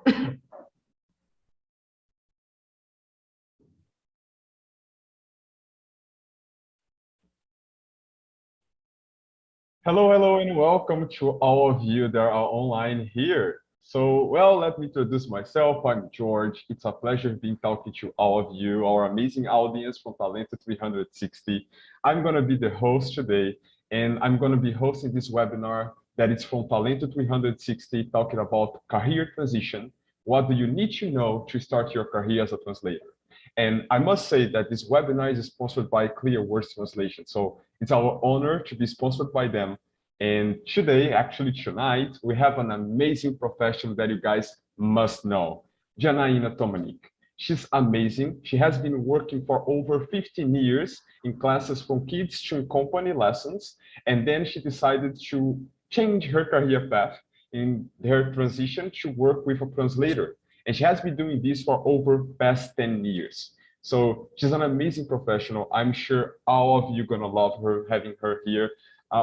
Hello, hello, and welcome to all of you that are online here. So, well, let me introduce myself. I'm George. It's a pleasure being talking to all of you, our amazing audience from Talento 360. I'm going to be the host today, and I'm going to be hosting this webinar that is from Talento 360, talking about career transition. What do you need to know to start your career as a translator? And I must say that this webinar is sponsored by Clear Words Translation. So it's our honor to be sponsored by them. And today, actually tonight, we have an amazing professional that you guys must know, Janaína Tomanik. She's amazing. She has been working for over 15 years in classes from kids to company lessons. And then she decided to change her career path in her transition to work with a translator. And she has been doing this for over past 10 years. So she's an amazing professional. I'm sure all of you gonna love her, having her here.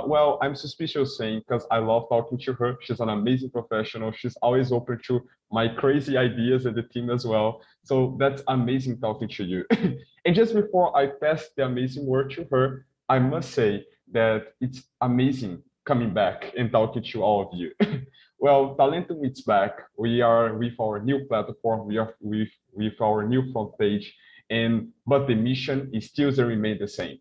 Well, I'm suspicious saying because I love talking to her. She's an amazing professional. She's always open to my crazy ideas and the team as well. So that's amazing talking to you. And just before I pass the amazing word to her, I must say that it's amazing coming back and talking to all of you. Well, Talento Meets back. We are with our new platform. We are with our new front page, but the mission is still remain the same.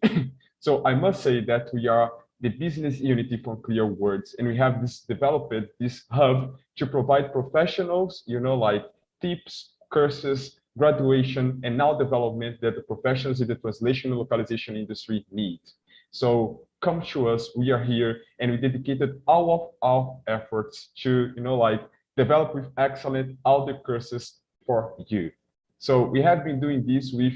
So I must say that we are the business unity from Clear Words, and we have developed this hub to provide professionals, like tips, courses, graduation, and now development that the professionals in the translation and localization industry need. So come to us, we are here, and we dedicated all of our efforts to, develop with excellent all the courses for you. So we have been doing this with,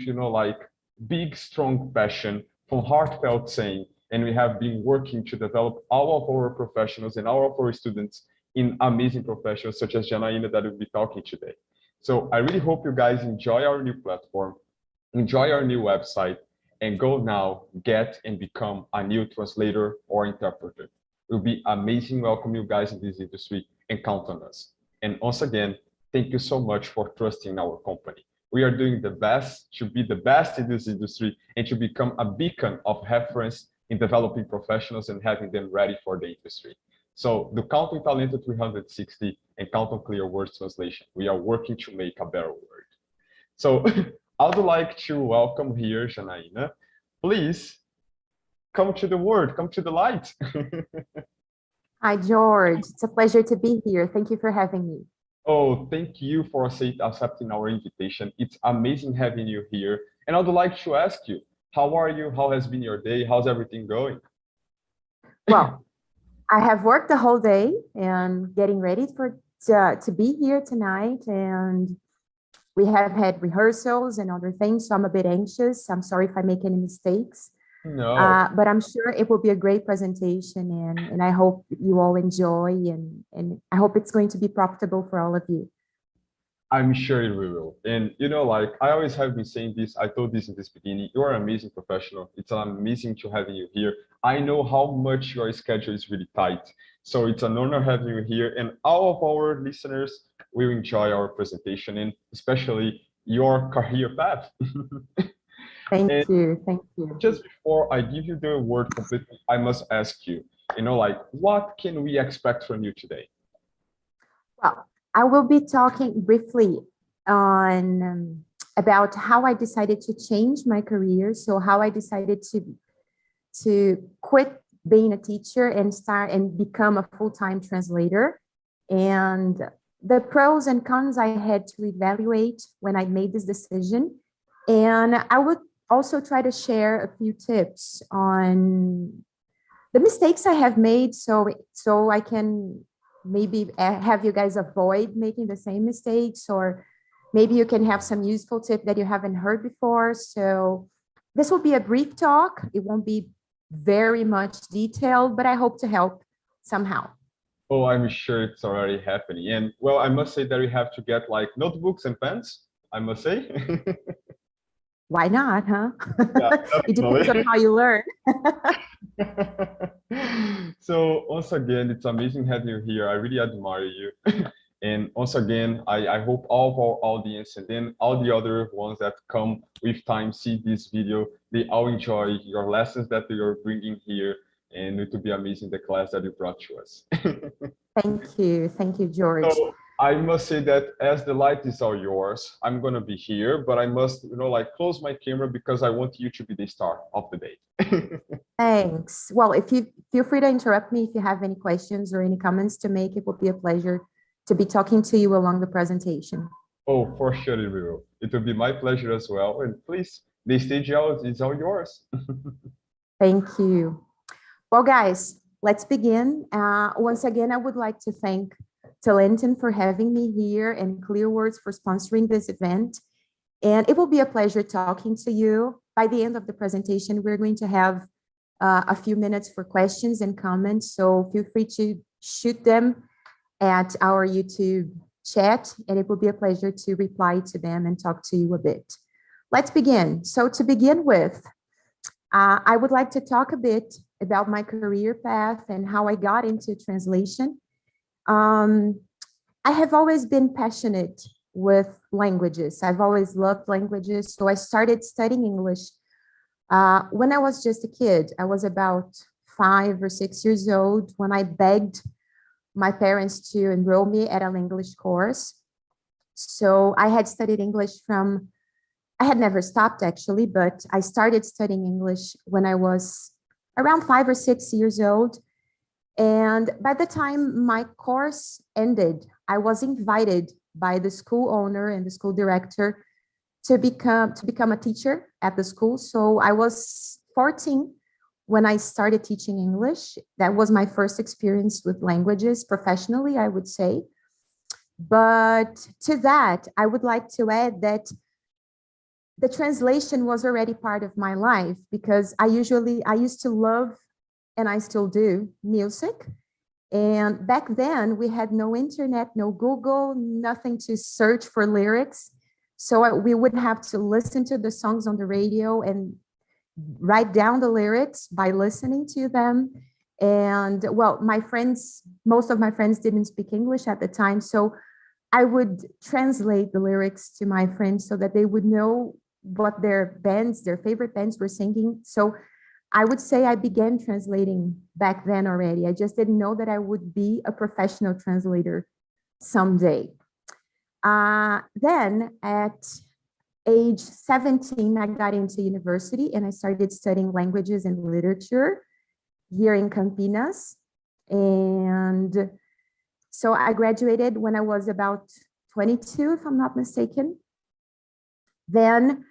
big, strong passion from heartfelt saying, and we have been working to develop all of our professionals and all of our students in amazing professionals such as Janaína that will be talking today. So I really hope you guys enjoy our new platform, enjoy our new website, and go now, get and become a new translator or interpreter. It will be amazing welcome you guys in this industry and count on us. And once again, thank you so much for trusting our company. We are doing the best to be the best in this industry and to become a beacon of reference in developing professionals and having them ready for the industry. So do count on Talento 360 and count on Clear Words Translation. We are working to make a better world. So I would like to welcome here Janaína. Please come to the word, come to the light. Hi, George. It's a pleasure to be here. Thank you for having me. Oh, thank you for accepting our invitation. It's amazing having you here. And I would like to ask you, how are you? How has been your day? How's everything going? Well, I have worked the whole day and getting ready to be here tonight. And we have had rehearsals and other things, so I'm a bit anxious. I'm sorry if I make any mistakes. No. But I'm sure it will be a great presentation, and I hope you all enjoy, and I hope it's going to be profitable for all of you. I'm sure it will. And I always have been saying this, I told this in this beginning, you're an amazing professional. It's amazing to having you here. I know how much your schedule is really tight. So it's an honor having you here. And all of our listeners will enjoy our presentation and especially your career path. Thank you. Thank you. Just before I give you the word completely, I must ask you, what can we expect from you today? Well, I will be talking briefly on about how I decided to change my career. So how I decided to quit being a teacher and start and become a full-time translator, and the pros and cons I had to evaluate when I made this decision. And I would also try to share a few tips on the mistakes I have made, so I can maybe have you guys avoid making the same mistakes, or maybe you can have some useful tip that you haven't heard before. So this will be a brief talk. It won't be very much detailed, but I hope to help somehow. Oh, I'm sure it's already happening. And well, I must say that we have to get like notebooks and pens, I must say. Why not, huh? Yeah, it depends on how you learn. So once again, it's amazing having you here. I really admire you. And once again, I hope all of our audience and then all the other ones that come with time see this video, they all enjoy your lessons that you're bringing here, and it will be amazing the class that you brought to us. Thank you, George. So I must say that as the light is all yours, I'm gonna be here, but I must, like close my camera because I want you to be the star of the day. Thanks. Well, if you feel free to interrupt me if you have any questions or any comments to make, it will be a pleasure to be talking to you along the presentation. Oh, for sure it will. It will be my pleasure as well. And please, the stage is all yours. Thank you. Well, guys, let's begin. Once again, I would like to thank Talenton for having me here and Clearwords for sponsoring this event. And it will be a pleasure talking to you. By the end of the presentation, we're going to have a few minutes for questions and comments. So feel free to shoot them at our YouTube chat, and it will be a pleasure to reply to them and talk to you a bit. Let's begin. So to begin with, I would like to talk a bit about my career path and how I got into translation. I have always been passionate with languages. I've always loved languages. So I started studying English when I was just a kid. I was about 5 or 6 years old when I begged my parents to enroll me at an English course. So I had studied English I had never stopped actually, but I started studying English when I was around 5 or 6 years old. And by the time my course ended, I was invited by the school owner and the school director to become a teacher at the school. So I was 14 when I started teaching English. That was my first experience with languages professionally, I would say. But to that, I would like to add that the translation was already part of my life because I used to love, and I still do, music. And back then we had no internet, no Google, nothing to search for lyrics. So we would have to listen to the songs on the radio and write down the lyrics by listening to them. And well, most of my friends didn't speak English at the time. So I would translate the lyrics to my friends so that they would know what their favorite bands were singing. So I would say I began translating back then already. I just didn't know that I would be a professional translator someday. Then at age 17, I got into university and I started studying languages and literature here in Campinas. And so I graduated when I was about 22, if I'm not mistaken. Then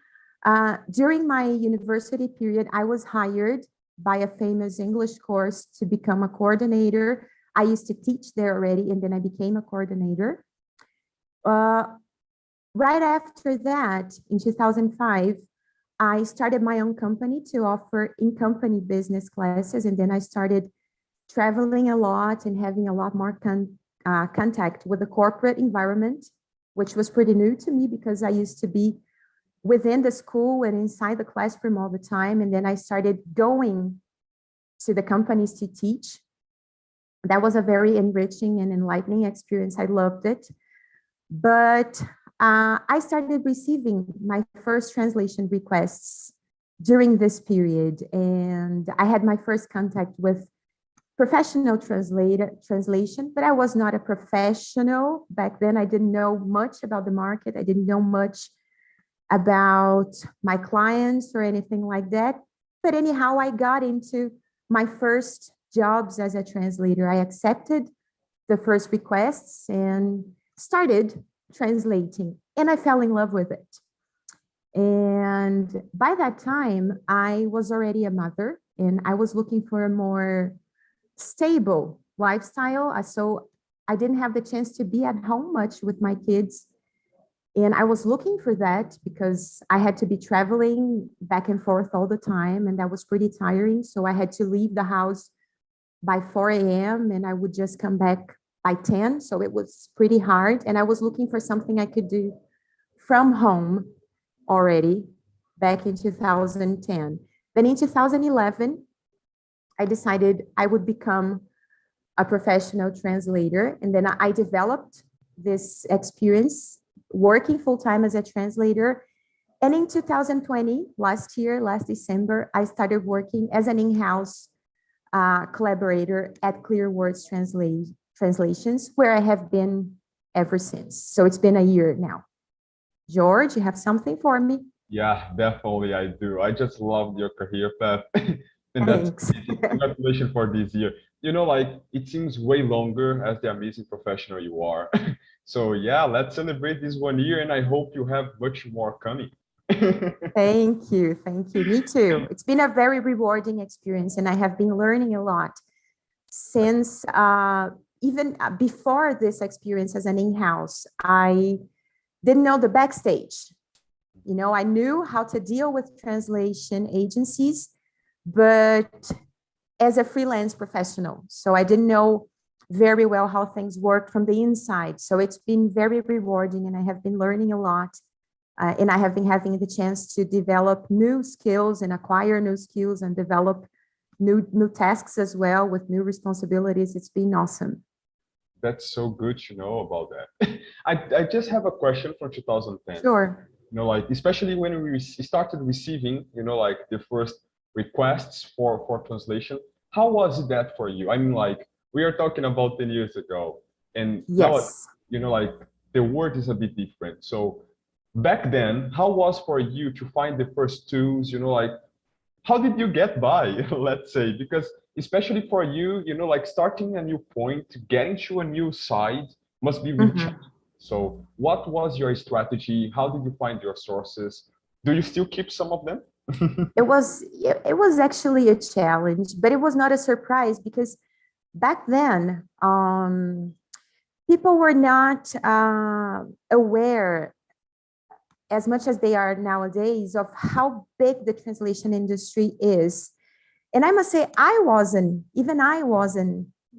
during my university period, I was hired by a famous English course to become a coordinator. I used to teach there already, and then I became a coordinator. Right after that, in 2005, I started my own company to offer in-company business classes, and then I started traveling a lot and having a lot more contact with the corporate environment, which was pretty new to me because I used to be within the school and inside the classroom all the time. And then I started going to the companies to teach. That was a very enriching and enlightening experience. I loved it. But I started receiving my first translation requests during this period. And I had my first contact with professional translation, but I was not a professional. Back then, I didn't know much about the market. I didn't know much about my clients or anything like that. But anyhow, I got into my first jobs as a translator. I accepted the first requests and started translating, and I fell in love with it. And by that time, I was already a mother and I was looking for a more stable lifestyle. So I didn't have the chance to be at home much with my kids. And I was looking for that because I had to be traveling back and forth all the time, and that was pretty tiring. So I had to leave the house by 4 a.m. and I would just come back by 10. So it was pretty hard. And I was looking for something I could do from home already back in 2010. Then in 2011, I decided I would become a professional translator. And then I developed this experience working full-time as a translator. And in 2020, last December, I started working as an in-house collaborator at Clear Words Translations, where I have been ever since. So it's been a year now. George, you have something for me? Yeah, definitely I do. I just loved your career path. And that's Thanks. amazing. Congratulations for this year. Like it seems way longer as the amazing professional you are. So yeah, let's celebrate this 1 year and I hope you have much more coming. Thank you. Thank you. Me too. It's been a very rewarding experience, and I have been learning a lot since even before this experience as an in-house. I didn't know the backstage. I knew how to deal with translation agencies, but as a freelance professional. So I didn't know very well how things work from the inside. So it's been very rewarding, and I have been learning a lot. And I have been having the chance to develop new skills and acquire new skills and develop new tasks as well with new responsibilities. It's been awesome. That's so good to know about that. I just have a question from 2010. Sure. Like especially when we started receiving, like the first requests for translation. How was that for you? I mean, like we are talking about 10 years ago, and now, Yes. like the word is a bit different. So back then, how was for you to find the first tools? Like how did you get by, let's say? Because especially for you, like starting a new point, getting to a new side must be really Mhm. challenging. So what was your strategy? How did you find your sources? Do you still keep some of them? It was actually a challenge, but it was not a surprise because back then people were not aware as much as they are nowadays of how big the translation industry is. And I must say, I wasn't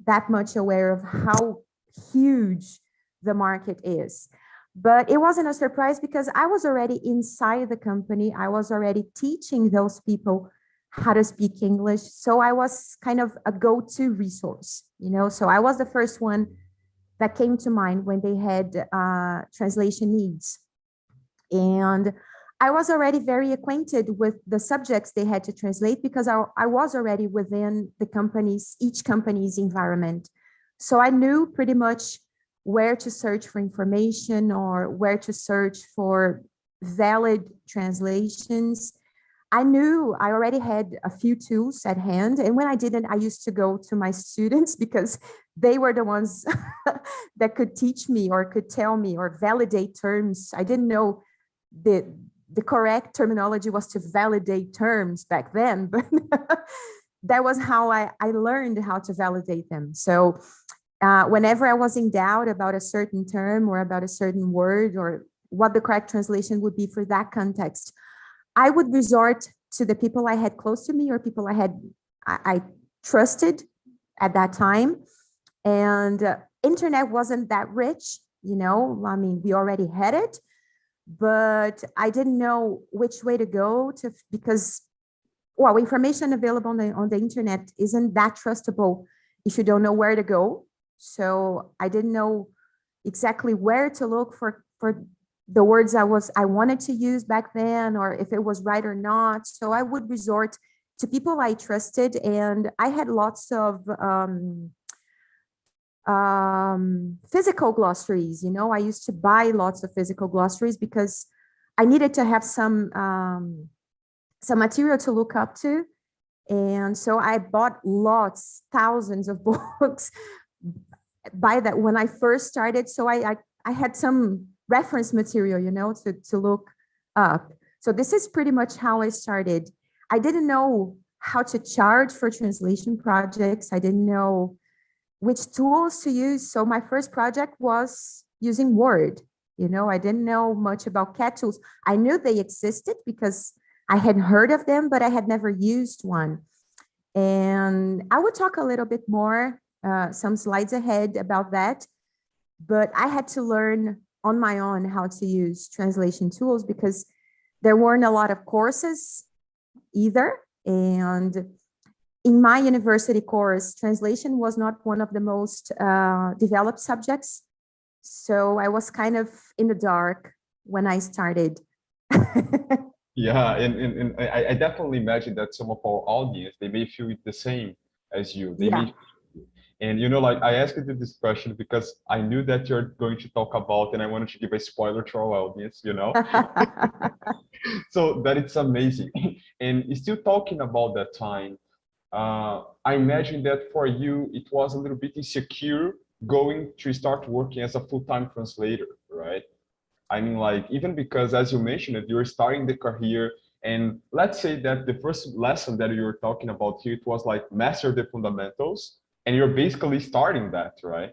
that much aware of how huge the market is. But it wasn't a surprise because I was already inside the company. I was already teaching those people how to speak English. So I was kind of a go-to resource. So I was the first one that came to mind when they had translation needs. And I was already very acquainted with the subjects they had to translate because I was already within each company's environment. So I knew pretty much where to search for information or where to search for valid translations. I already had a few tools at hand. And when I didn't, I used to go to my students because they were the ones that could teach me or could tell me or validate terms. I didn't know the correct terminology was to validate terms back then, but that was how I learned how to validate them. So whenever I was in doubt about a certain term or about a certain word or what the correct translation would be for that context, I would resort to the people I had close to me or people I trusted at that time. And internet wasn't that rich, I mean, we already had it, but I didn't know which way to go because, well, information available on the internet isn't that trustable if you don't know where to go. So I didn't know exactly where to look for the words I wanted to use back then, or if it was right or not. So I would resort to people I trusted, and I had lots of physical glossaries. I used to buy lots of physical glossaries because I needed to have some material to look up to. And so I bought thousands of books by that when I first started. So I had some reference material, to look up. So this is pretty much how I started. I didn't know how to charge for translation projects. I didn't know which tools to use. So my first project was using Word. I didn't know much about CAT tools. I knew they existed because I had heard of them, but I had never used one. And I would talk a little bit more, some slides ahead about that. But I had to learn on my own how to use translation tools because there weren't a lot of courses either. And in my university course, translation was not one of the most developed subjects. So I was kind of in the dark when I started. Yeah, and I definitely imagine that some of our audience, they may feel it the same as you. They Yeah. may, and you know, like I asked you this question because I knew that you're going to talk about, and I wanted to give a spoiler to our audience, you know. So that it's amazing. And still talking about that time, I imagine that for you, it was a little bit insecure going to start working as a full-time translator, right? I mean, like, even because, as you mentioned, it, you're starting the career, and let's say that the first lesson that you were talking about here, it was like master the fundamentals, and you're basically starting that, right?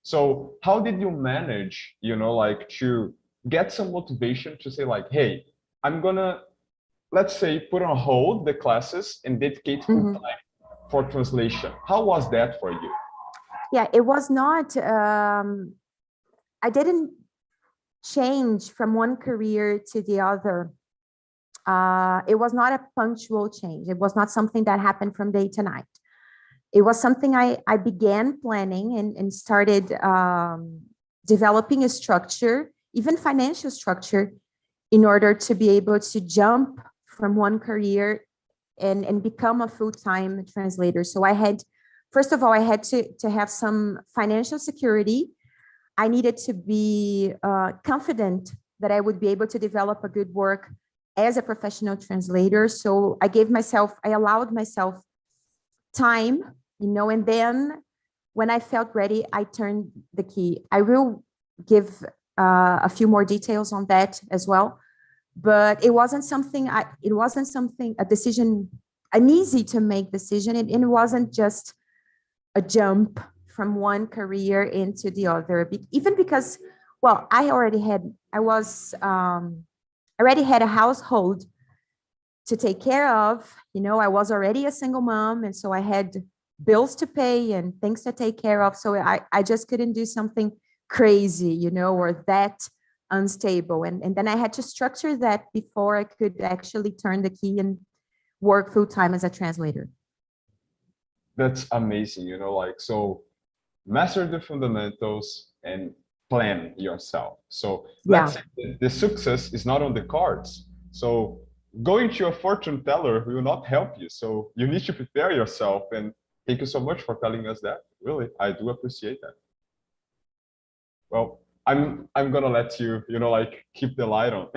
So how did you manage, you know, like to get some motivation to say like, hey, I'm gonna, let's say, put on hold the classes and dedicate full Mhm. time for translation. How was that for you? Yeah, it was not, I didn't change from one career to the other. It was not a punctual change. It was not something that happened from day to night. It was something I began planning and started developing a structure, even financial structure, in order to be able to jump from one career and become a full-time translator. So I had, first of all, I had to have some financial security. I needed to be confident that I would be able to develop a good work as a professional translator. So I allowed myself time, and then when I felt ready, I turned the key. I will give a few more details on that as well, but it wasn't something, a decision, an easy to make decision. It wasn't just a jump from one career into the other, even because, well, I already had a household to take care of. I was already a single mom, and so I had bills to pay and things to take care of. So I just couldn't do something crazy, or that unstable. And then I had to structure that before I could actually turn the key and work full time as a translator. That's amazing, you know, like so master the fundamentals and plan yourself. So let's Yeah. say the success is not on the cards. So going to a fortune teller will not help you. So you need to prepare yourself. And thank you so much for telling us that. Really, I do appreciate that. Well, I'm gonna let you, you know, like keep the light on.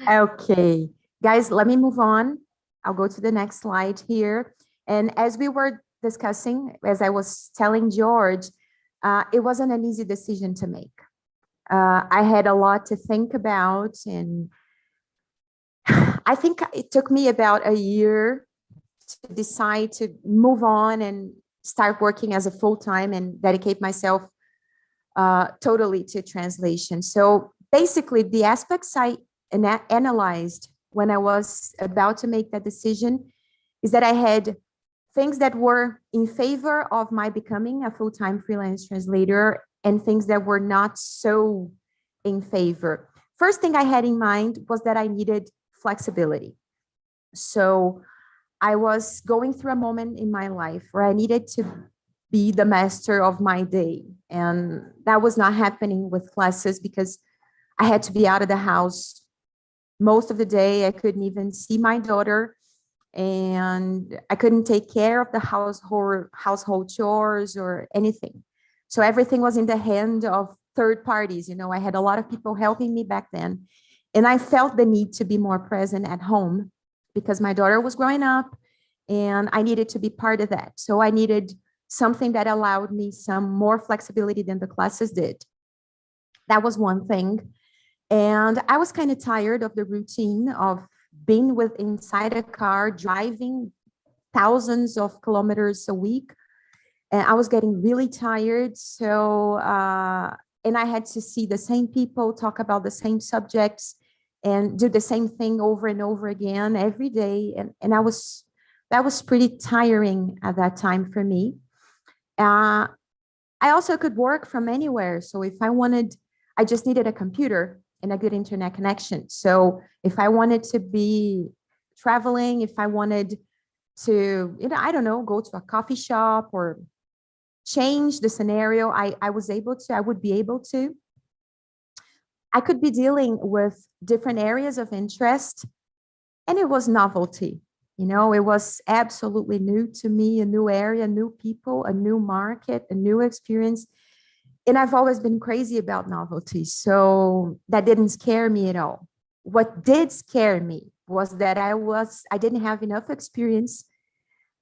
Okay. Guys, let me move on. I'll go to the next slide here. And as we were discussing, as I was telling George, it wasn't an easy decision to make. I had a lot to think about, and I think it took me about a year to decide to move on and start working as a full time and dedicate myself totally to translation. So basically, the aspects I analyzed when I was about to make that decision is that I had things that were in favor of my becoming a full time freelance translator and things that were not so in favor. First thing I had in mind was that I needed flexibility. So I was going through a moment in my life where I needed to be the master of my day. And that was not happening with classes because I had to be out of the house most of the day. I couldn't even see my daughter, and I couldn't take care of the household chores or anything. So everything was in the hand of third parties. I had a lot of people helping me back then. And I felt the need to be more present at home because my daughter was growing up and I needed to be part of that. So I needed something that allowed me some more flexibility than the classes did. That was one thing. And I was kind of tired of the routine of being with inside a car, driving thousands of kilometers a week. And I was getting really tired. So, and I had to see the same people, talk about the same subjects, and do the same thing over and over again every day. And that was pretty tiring at that time for me. Uh, I also could work from anywhere. So if I wanted, I just needed a computer and a good internet connection. So if I wanted to be traveling, if I wanted to, I don't know, go to a coffee shop or change the scenario, I was able to, I would be able to. I could be dealing with different areas of interest, and it was novelty. You know, it was absolutely new to me, a new area, new people, a new market, a new experience. And I've always been crazy about novelty. So that didn't scare me at all. What did scare me was that I didn't have enough experience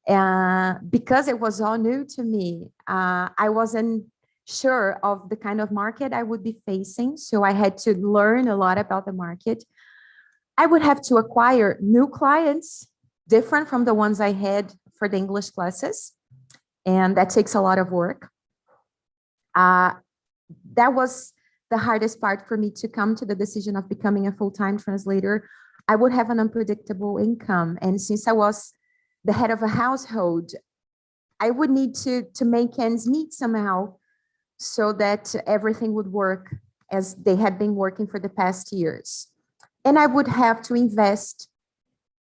because it was all new to me. I wasn't sure of the kind of market I would be facing. So I had to learn a lot about the market. I would have to acquire new clients, different from the ones I had for the English classes. And that takes a lot of work. That was the hardest part for me to come to the decision of becoming a full-time translator. I would have an unpredictable income. And since I was the head of a household, I would need to make ends meet somehow so that everything would work as they had been working for the past years. And I would have to invest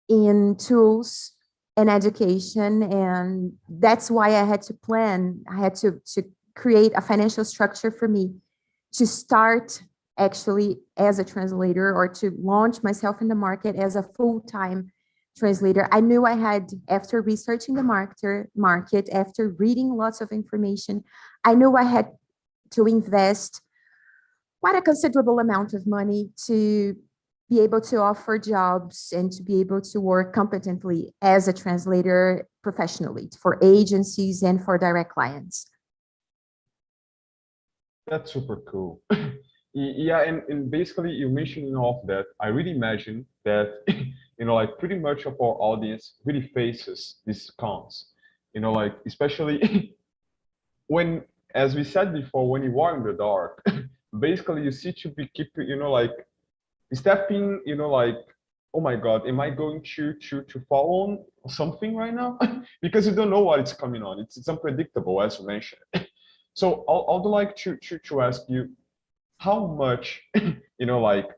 in tools and education. And that's why I had to plan. I had to create a financial structure for me to start actually as a translator, or to launch myself in the market as a full-time translator. I knew I had, after researching the market, after reading lots of information, I knew I had to invest quite a considerable amount of money to be able to offer jobs and to be able to work competently as a translator professionally for agencies and for direct clients. That's super cool. Yeah, and basically you mentioning all of that, I really imagine that, like pretty much of our audience really faces these cons, like especially when, as we said before, when you are in the dark, basically you see to be keep, like stepping, like, oh my God, am I going to fall on something right now? Because you don't know what is coming on. It's unpredictable, as you mentioned. So I'd like to ask you, how much, like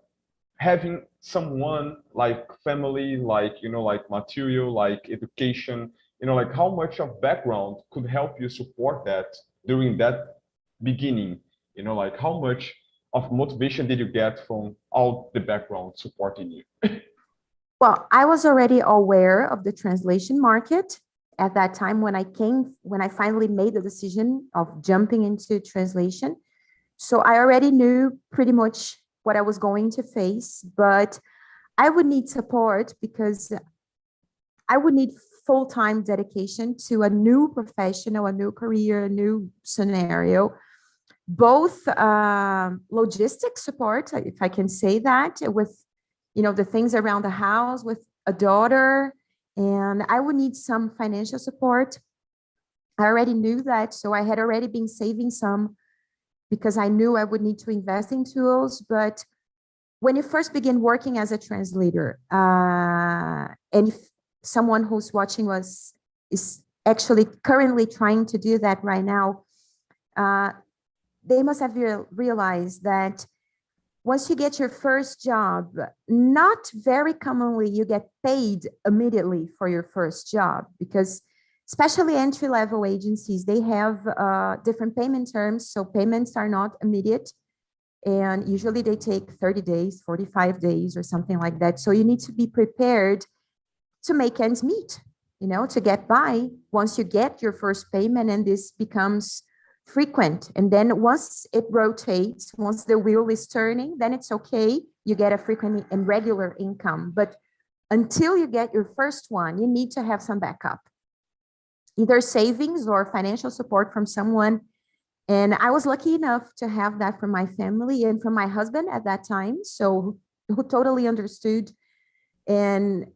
having someone like family, like, like material, like education, like how much of background could help you support that during that beginning, like how much of motivation did you get from all the background supporting you? Well, I was already aware of the translation market at that time when I finally made the decision of jumping into translation. So I already knew pretty much what I was going to face, but I would need support because I would need full-time dedication to a new professional, a new career, a new scenario, both logistic support, if I can say that, with the things around the house, with a daughter, and I would need some financial support. I already knew that, so I had already been saving some because I knew I would need to invest in tools. But when you first begin working as a translator, and if someone who's watching is actually currently trying to do that right now, they must have realized that once you get your first job, not very commonly you get paid immediately for your first job, because especially entry-level agencies, they have different payment terms. So payments are not immediate. And usually they take 30 days, 45 days or something like that. So you need to be prepared to make ends meet, to get by once you get your first payment, and this becomes frequent. And then once it rotates, once the wheel is turning, then it's okay. You get a frequent and regular income. But until you get your first one, you need to have some backup, either savings or financial support from someone. And I was lucky enough to have that from my family and from my husband at that time. So who totally understood and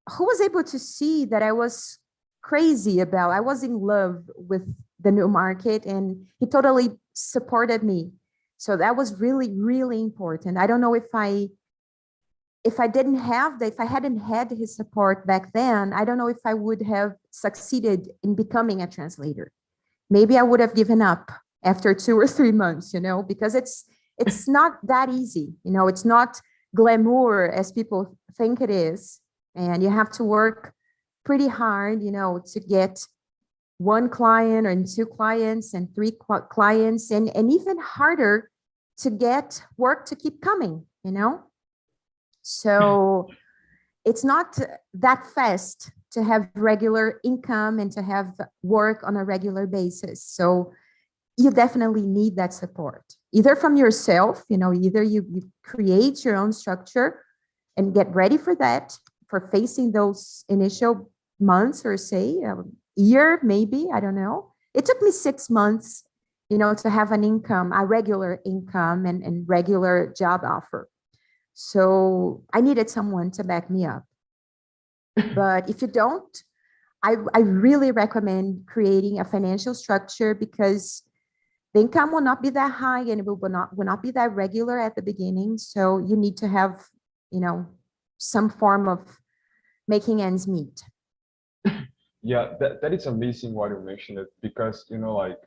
who was able to see that I was I was in love with the new market, and he totally supported me. So that was really, really important. I don't know if I hadn't had his support back then, I don't know if I would have succeeded in becoming a translator. Maybe I would have given up after 2 or 3 months, because it's not that easy. It's not glamour as people think it is. And you have to work pretty hard, to get one client and two clients and three clients, and even harder to get work to keep coming, you know? So it's not that fast to have regular income and to have work on a regular basis. So you definitely need that support, either from yourself, you know, either you create your own structure and get ready for that, for facing those initial months or say a year, maybe, I don't know. It took me 6 months, you know, to have an income, a regular income and regular job offer. So I needed someone to back me up. But if you don't, I really recommend creating a financial structure, because the income will not be that high and it will not be that regular at the beginning. So you need to have, you know, some form of making ends meet. Yeah, that is amazing what you mentioned it, because you know, like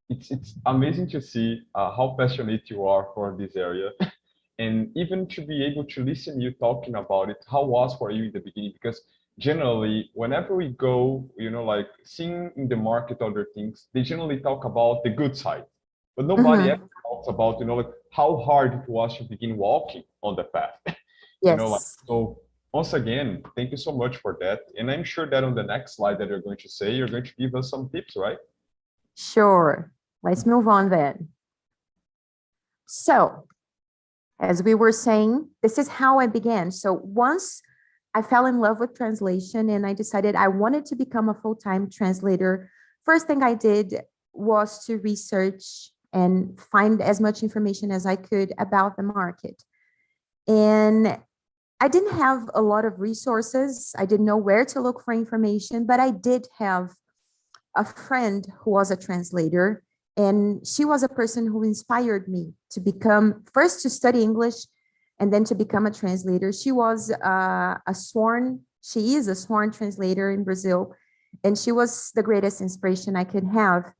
it's amazing to see how passionate you are for this area. And even to be able to listen you talking about it, how was for you in the beginning? Because generally whenever we go, you know, like seeing in the market other things, they generally talk about the good side, but nobody ever Mhm. talks about, you know, like how hard it was to begin walking on the path. You know, like, Yes, so once again, thank you so much for that, and I'm sure that on the next slide that you're going to say, you're going to give us some tips, right? sure. Let's move on then. So, as we were saying, this is how I began. So once I fell in love with translation and I decided I wanted to become a full-time translator, first thing I did was to research and find as much information as I could about the market. And I didn't have a lot of resources. I didn't know where to look for information, but I did have a friend who was a translator, and she was a person who inspired me to become, first to study English and then to become a translator. She was she is a sworn translator in Brazil, and she was the greatest inspiration I could have.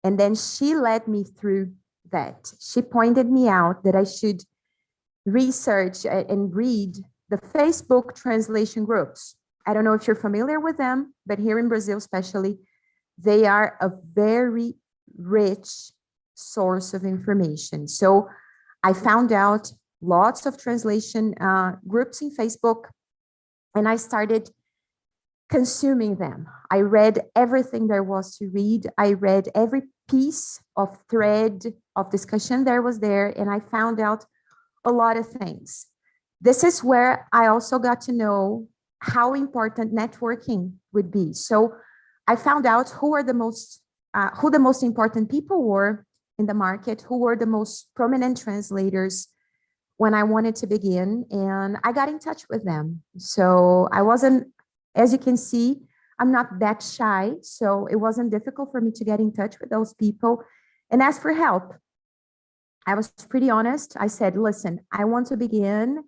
And then she led me through that. She pointed me out that I should research and read the Facebook translation groups. I don't know if you're familiar with them, but here in Brazil, especially, they are a very rich source of information. So I found out lots of translation groups in Facebook, and I started consuming them. I read everything there was to read. I read every piece of thread of discussion there was there, and I found out a lot of things. This is where I also got to know how important networking would be. So I found out who the most important people were in the market, who were the most prominent translators when I wanted to begin, and I got in touch with them. So I wasn't, as you can see, I'm not that shy, so it wasn't difficult for me to get in touch with those people and ask for help. I was pretty honest. I said, listen, I want to begin.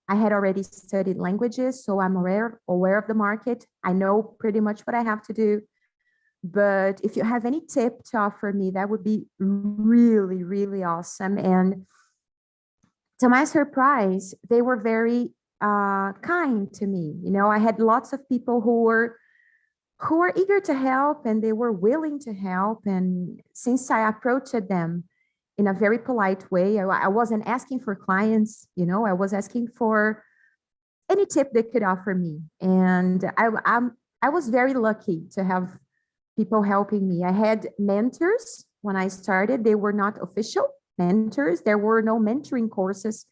I had already studied languages, so I'm aware of the market. I know pretty much what I have to do. But if you have any tip to offer me, that would be really, really awesome. And to my surprise, they were very kind to me. You know, I had lots of people who were eager to help, and they were willing to help. And since I approached them in a very polite way, I wasn't asking for clients, you know, I was asking for any tip they could offer me. And I was very lucky to have people helping me. I had mentors when I started. They were not official mentors. There were no mentoring courses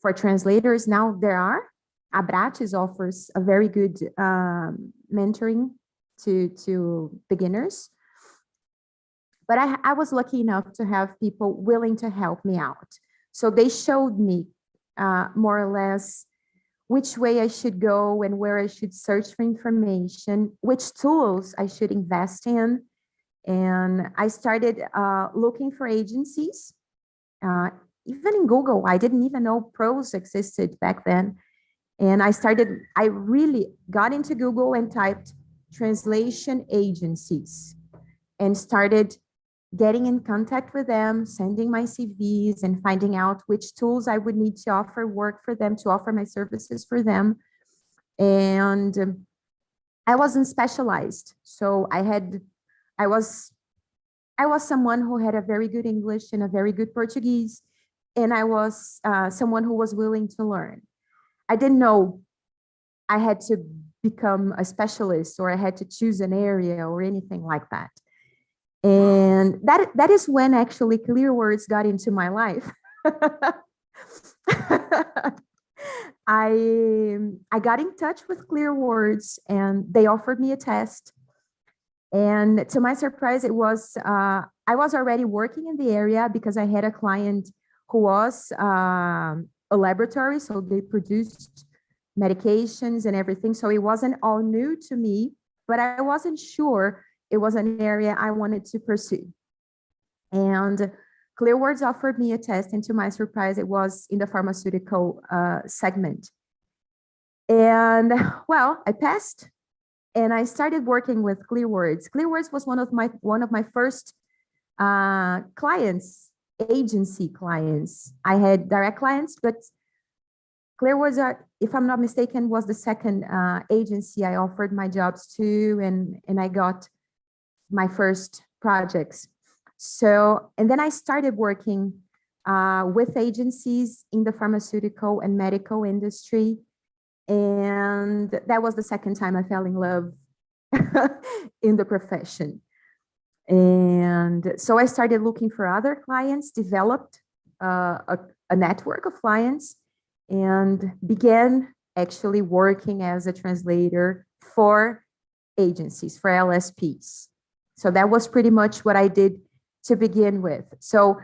for translators. Now there are. Abrates offers a very good mentoring to beginners. But I was lucky enough to have people willing to help me out. So they showed me more or less which way I should go and where I should search for information, which tools I should invest in. And I started looking for agencies, even in Google. I didn't even know pros existed back then. And I really got into Google and typed translation agencies and started getting in contact with them, sending my CVs and finding out which tools I would need to offer work for them, to offer my services for them. And I wasn't specialized. So I had I was I was someone who had a very good English and a very good Portuguese, and I was someone who was willing to learn. I didn't know I had to become a specialist or I had to choose an area or anything like that. And that is when actually clear words got into my life. I got in touch with clear words and they offered me a test. And to my surprise, it was I was already working in the area because I had a client who was a laboratory, so they produced medications and everything. So it wasn't all new to me, but I wasn't sure it was an area I wanted to pursue. And Clearwords offered me a test, and to my surprise, it was in the pharmaceutical segment. And well, I passed, and I started working with Clearwords. Clearwords was one of my first clients, agency clients. I had direct clients, but Clearwords, if I'm not mistaken, was the second agency I offered my jobs to, and I got my first projects. So, and then I started working with agencies in the pharmaceutical and medical industry. And that was the second time I fell in love in the profession. And so I started looking for other clients, developed a network of clients, and began actually working as a translator for agencies, for LSPs. So that was pretty much what I did to begin with. So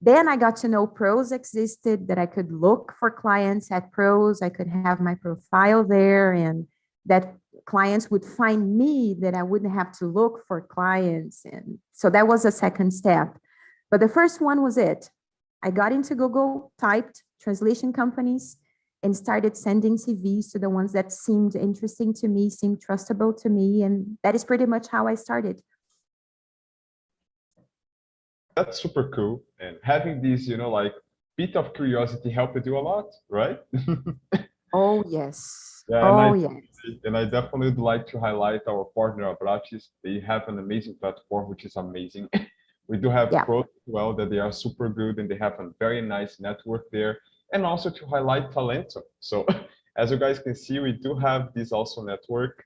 then I got to know Pros existed, that I could look for clients at Pros. I could have my profile there, and that clients would find me, that I wouldn't have to look for clients. And so that was a second step. But the first one was it. I got into Google, typed translation companies, and started sending CVs to the ones that seemed interesting to me, seemed trustable to me. And that is pretty much how I started. That's super cool. And having this, like bit of curiosity helped you a lot, right? Oh, yes. Yeah, Oh, yes. and I definitely would like to highlight our partner Abratis. They have an amazing platform, which is amazing. We do have Yeah. pros as well that they are super good and they have a very nice network there. And also to highlight Talento. So as you guys can see, we do have this also network.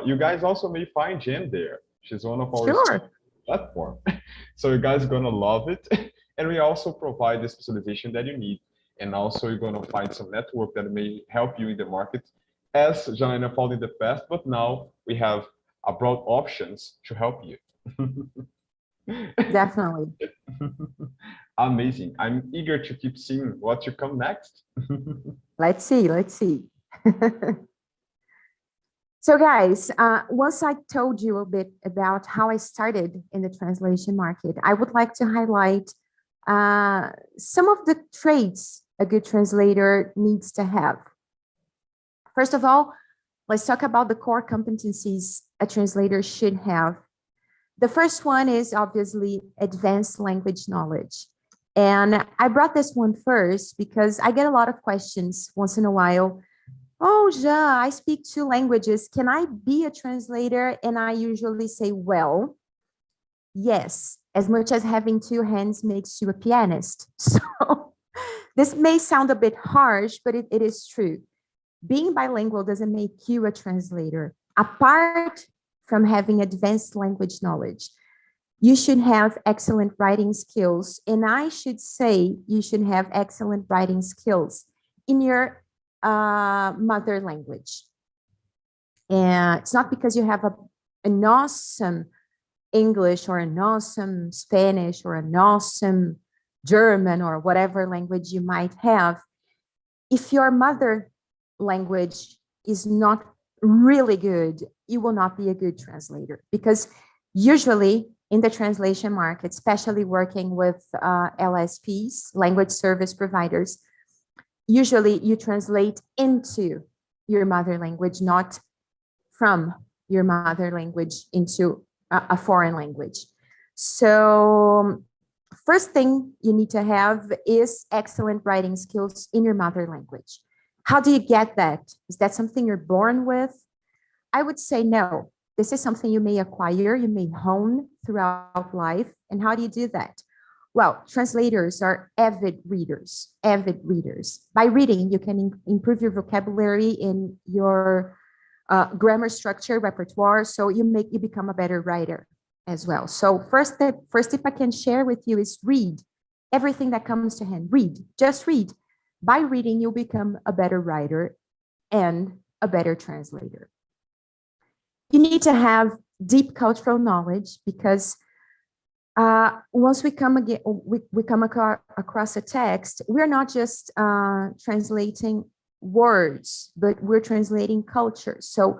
You guys also may find Jen there. She's one of our Sure. platform. So you guys are gonna love it. And we also provide the specialization that you need. And also you're gonna find some network that may help you in the market, as Janaina found in the past, but now we have a broad options to help you. Definitely. Amazing. I'm eager to keep seeing what you come next. Let's see. Let's see. So guys, once I told you a bit about how I started in the translation market, I would like to highlight some of the traits a good translator needs to have. First of all, let's talk about the core competencies a translator should have. The first one is obviously advanced language knowledge. And I brought this one first because I get a lot of questions once in a while. Oh, Ja, I speak two languages. Can I be a translator? And I usually say, well, yes, as much as having two hands makes you a pianist. So this may sound a bit harsh, but it is true. Being bilingual doesn't make you a translator. Apart from having advanced language knowledge, you should have excellent writing skills. And I should say you should have excellent writing skills in your mother language. And it's not because you have an awesome English or an awesome Spanish or an awesome German or whatever language you might have. If your mother language is not really good, you will not be a good translator, because usually in the translation market, especially working with LSPs, language service providers, usually you translate into your mother language, not from your mother language into a foreign language. So first thing you need to have is excellent writing skills in your mother language. How do you get that? Is that something you're born with? I would say no. This is something you may acquire, you may hone throughout life. And how do you do that? Well, translators are avid readers, avid readers. By reading, you can improve your vocabulary in your grammar structure, repertoire. So you become a better writer as well. So first tip I can share with you is read everything that comes to hand. Read, just read. By reading, you'll become a better writer and a better translator. You need to have deep cultural knowledge because once we come across a text, we're not just translating words, but we're translating culture. So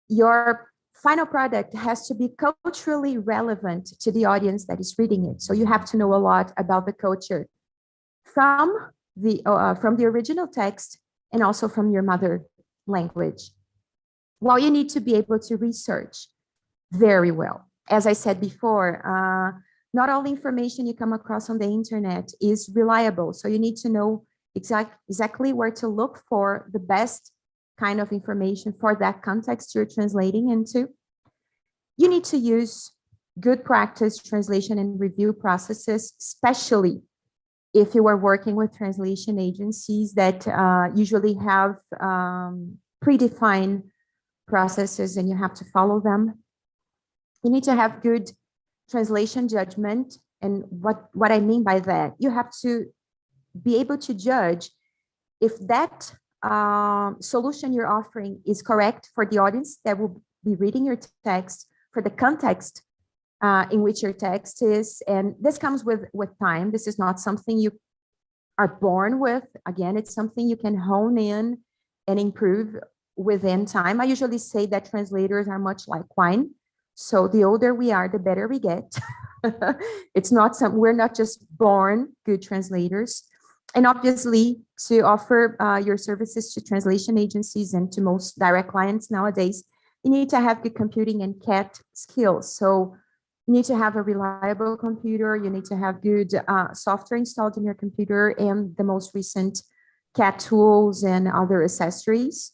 your final product has to be culturally relevant to the audience that is reading it. So you have to know a lot about the culture from the original text and also from your mother language. Well, you need to be able to research very well. As I said before, not all information you come across on the internet is reliable. So you need to know exactly where to look for the best kind of information for that context you're translating into. You need to use good practice translation and review processes, especially if you are working with translation agencies that usually have predefined processes and you have to follow them. You need to have good translation judgment. And what I mean by that, you have to be able to judge if that solution you're offering is correct for the audience that will be reading your text, for the context in which your text is. And this comes with time. This is not something you are born with. Again, it's something you can hone in and improve within time. I usually say that translators are much like wine. So the older we are, the better we get. We're not just born good translators. And obviously, to offer your services to translation agencies and to most direct clients nowadays, you need to have good computing and CAT skills. So you need to have a reliable computer. You need to have good software installed in your computer and the most recent CAT tools and other accessories.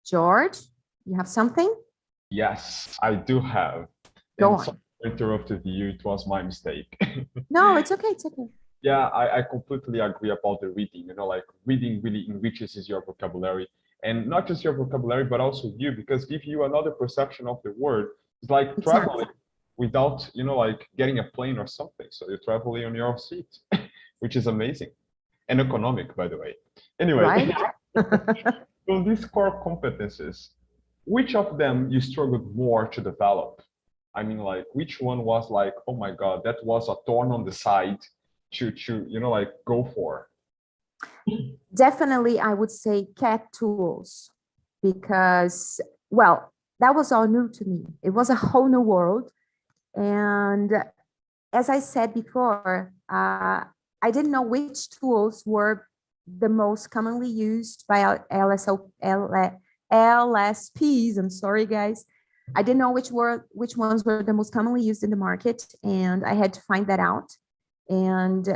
George, you have something? Yes, I do have. Go And on. sorry for interrupted you. It was my mistake. No, it's okay. It's okay. Yeah, I completely agree about the reading. Like reading really enriches your vocabulary, and not just your vocabulary, but also you, because give you another perception of the word. It's like traveling without, like getting a plane or something. So you're traveling on your seat, which is amazing and economic, by the way. Anyway, Right? from these core competencies, which of them you struggled more to develop? I mean, like, which one was like, oh my God, that was a thorn on the side to like go for? Definitely, I would say CAT tools because, well, that was all new to me. It was a whole new world. And as I said before, I didn't know which tools were the most commonly used by LSPs. I'm sorry, guys. I didn't know which ones were the most commonly used in the market, and I had to find that out. And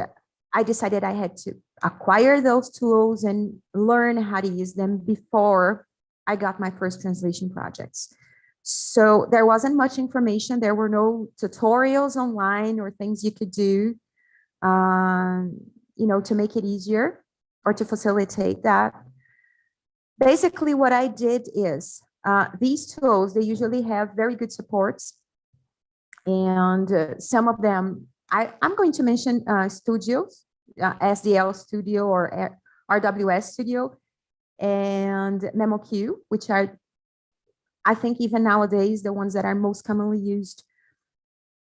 I decided I had to acquire those tools and learn how to use them before I got my first translation projects. So there wasn't much information. There were no tutorials online or things you could do, to make it easier or to facilitate that. Basically, what I did is these tools, they usually have very good supports. And some of them, I'm going to mention studios, SDL Studio or RWS Studio and MemoQ, which are, I think even nowadays, the ones that are most commonly used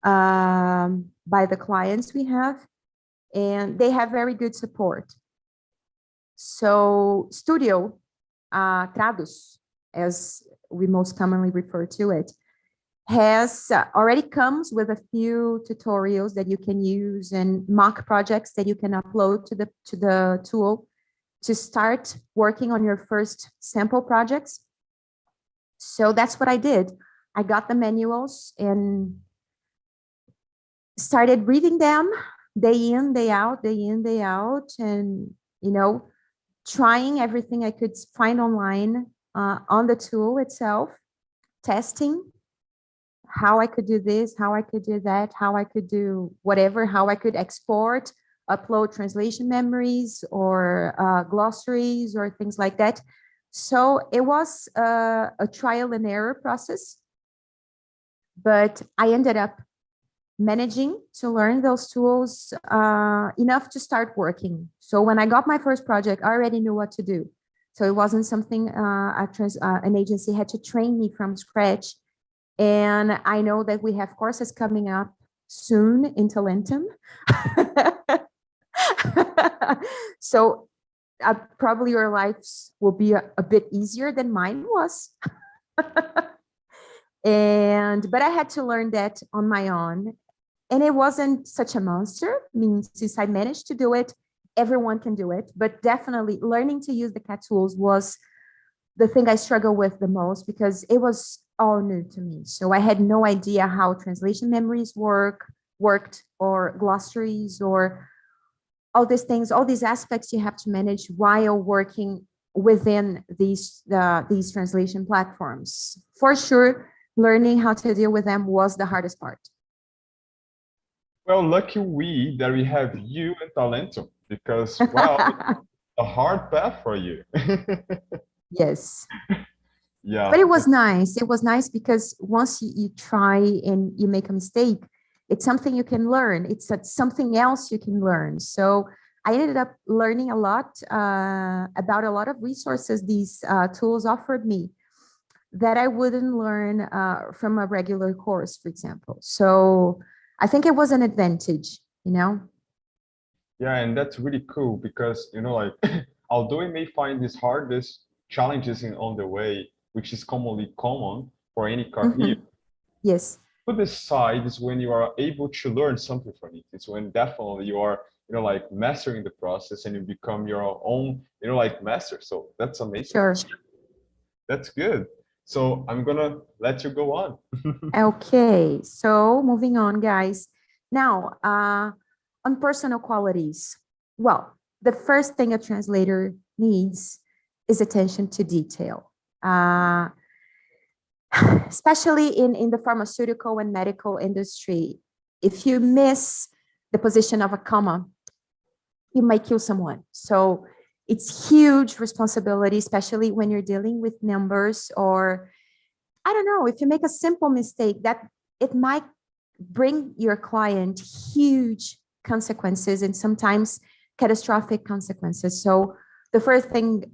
by the clients we have. And they have very good support. So Studio, Tradus, as we most commonly refer to it, has already comes with a few tutorials that you can use and mock projects that you can upload to the tool to start working on your first sample projects. So that's what I did. I got the manuals and started reading them day in, day out, day in, day out, and trying everything I could find online on the tool itself, testing how I could do this, how I could do that, how I could do whatever, how I could export, upload translation memories or glossaries or things like that. So it was a trial and error process, but I ended up managing to learn those tools enough to start working. So when I got my first project, I already knew what to do. So it wasn't something an agency had to train me from scratch. And I know that we have courses coming up soon in Talentum. So probably your lives will be a bit easier than mine was. But I had to learn that on my own. And it wasn't such a monster. I mean, since I managed to do it, everyone can do it. But definitely learning to use the CAT tools was the thing I struggle with the most because it was all new to me. So I had no idea how translation memories worked, or glossaries, or all these things, all these aspects you have to manage while working within these translation platforms. For sure, learning how to deal with them was the hardest part. Well, lucky we that we have you and Talentum because, well, a hard path for you. Yes. But Yeah. it was nice. It was nice because once you try and you make a mistake, it's something you can learn. It's something else you can learn. So I ended up learning a lot about a lot of resources these tools offered me that I wouldn't learn from a regular course, for example. So I think it was an advantage, you know? Yeah, and that's really cool because, like, although you may find these hardest challenges on the way, which is commonly common for any career, Mhm. Yes, but the side is when you are able to learn something from it. It's when definitely you are, like mastering the process and you become your own, like master. So that's amazing. sure. That's good. So I'm gonna let you go on. Okay, so moving on, guys. Now, on personal qualities. Well, the first thing a translator needs is attention to detail, especially in the pharmaceutical and medical industry. If you miss the position of a comma, you might kill someone. So it's huge responsibility, especially when you're dealing with numbers, or I don't know, if you make a simple mistake, that it might bring your client huge consequences and sometimes catastrophic consequences. So the first thing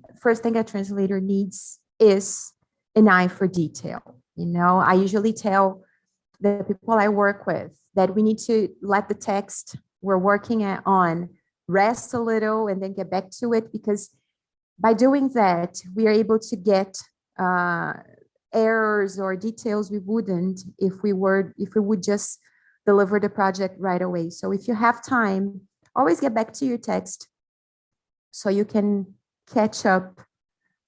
a translator needs is an eye for detail. I usually tell the people I work with that we need to let the text we're working on rest a little and then get back to it, because by doing that, we are able to get errors or details we wouldn't if we would just deliver the project right away. So if you have time, always get back to your text so you can catch up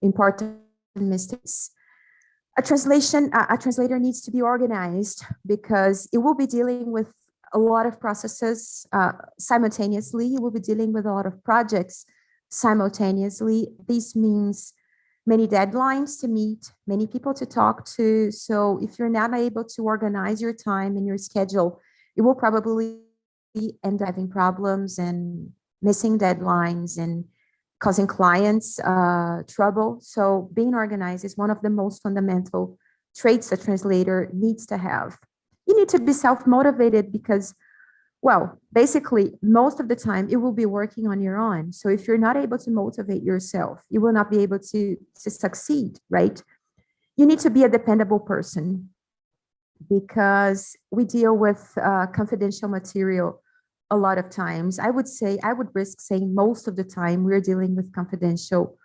important mistakes. A translator needs to be organized because it will be dealing with a lot of processes simultaneously. It will be dealing with a lot of projects simultaneously. This means many deadlines to meet, many people to talk to. So if you're not able to organize your time and your schedule, it will probably end up having problems and missing deadlines and causing clients trouble. So being organized is one of the most fundamental traits a translator needs to have. You need to be self-motivated because, well, basically, most of the time it will be working on your own. So if you're not able to motivate yourself, you will not be able to succeed, right? You need to be a dependable person because we deal with confidential material a lot of times. I would risk saying most of the time we're dealing with confidential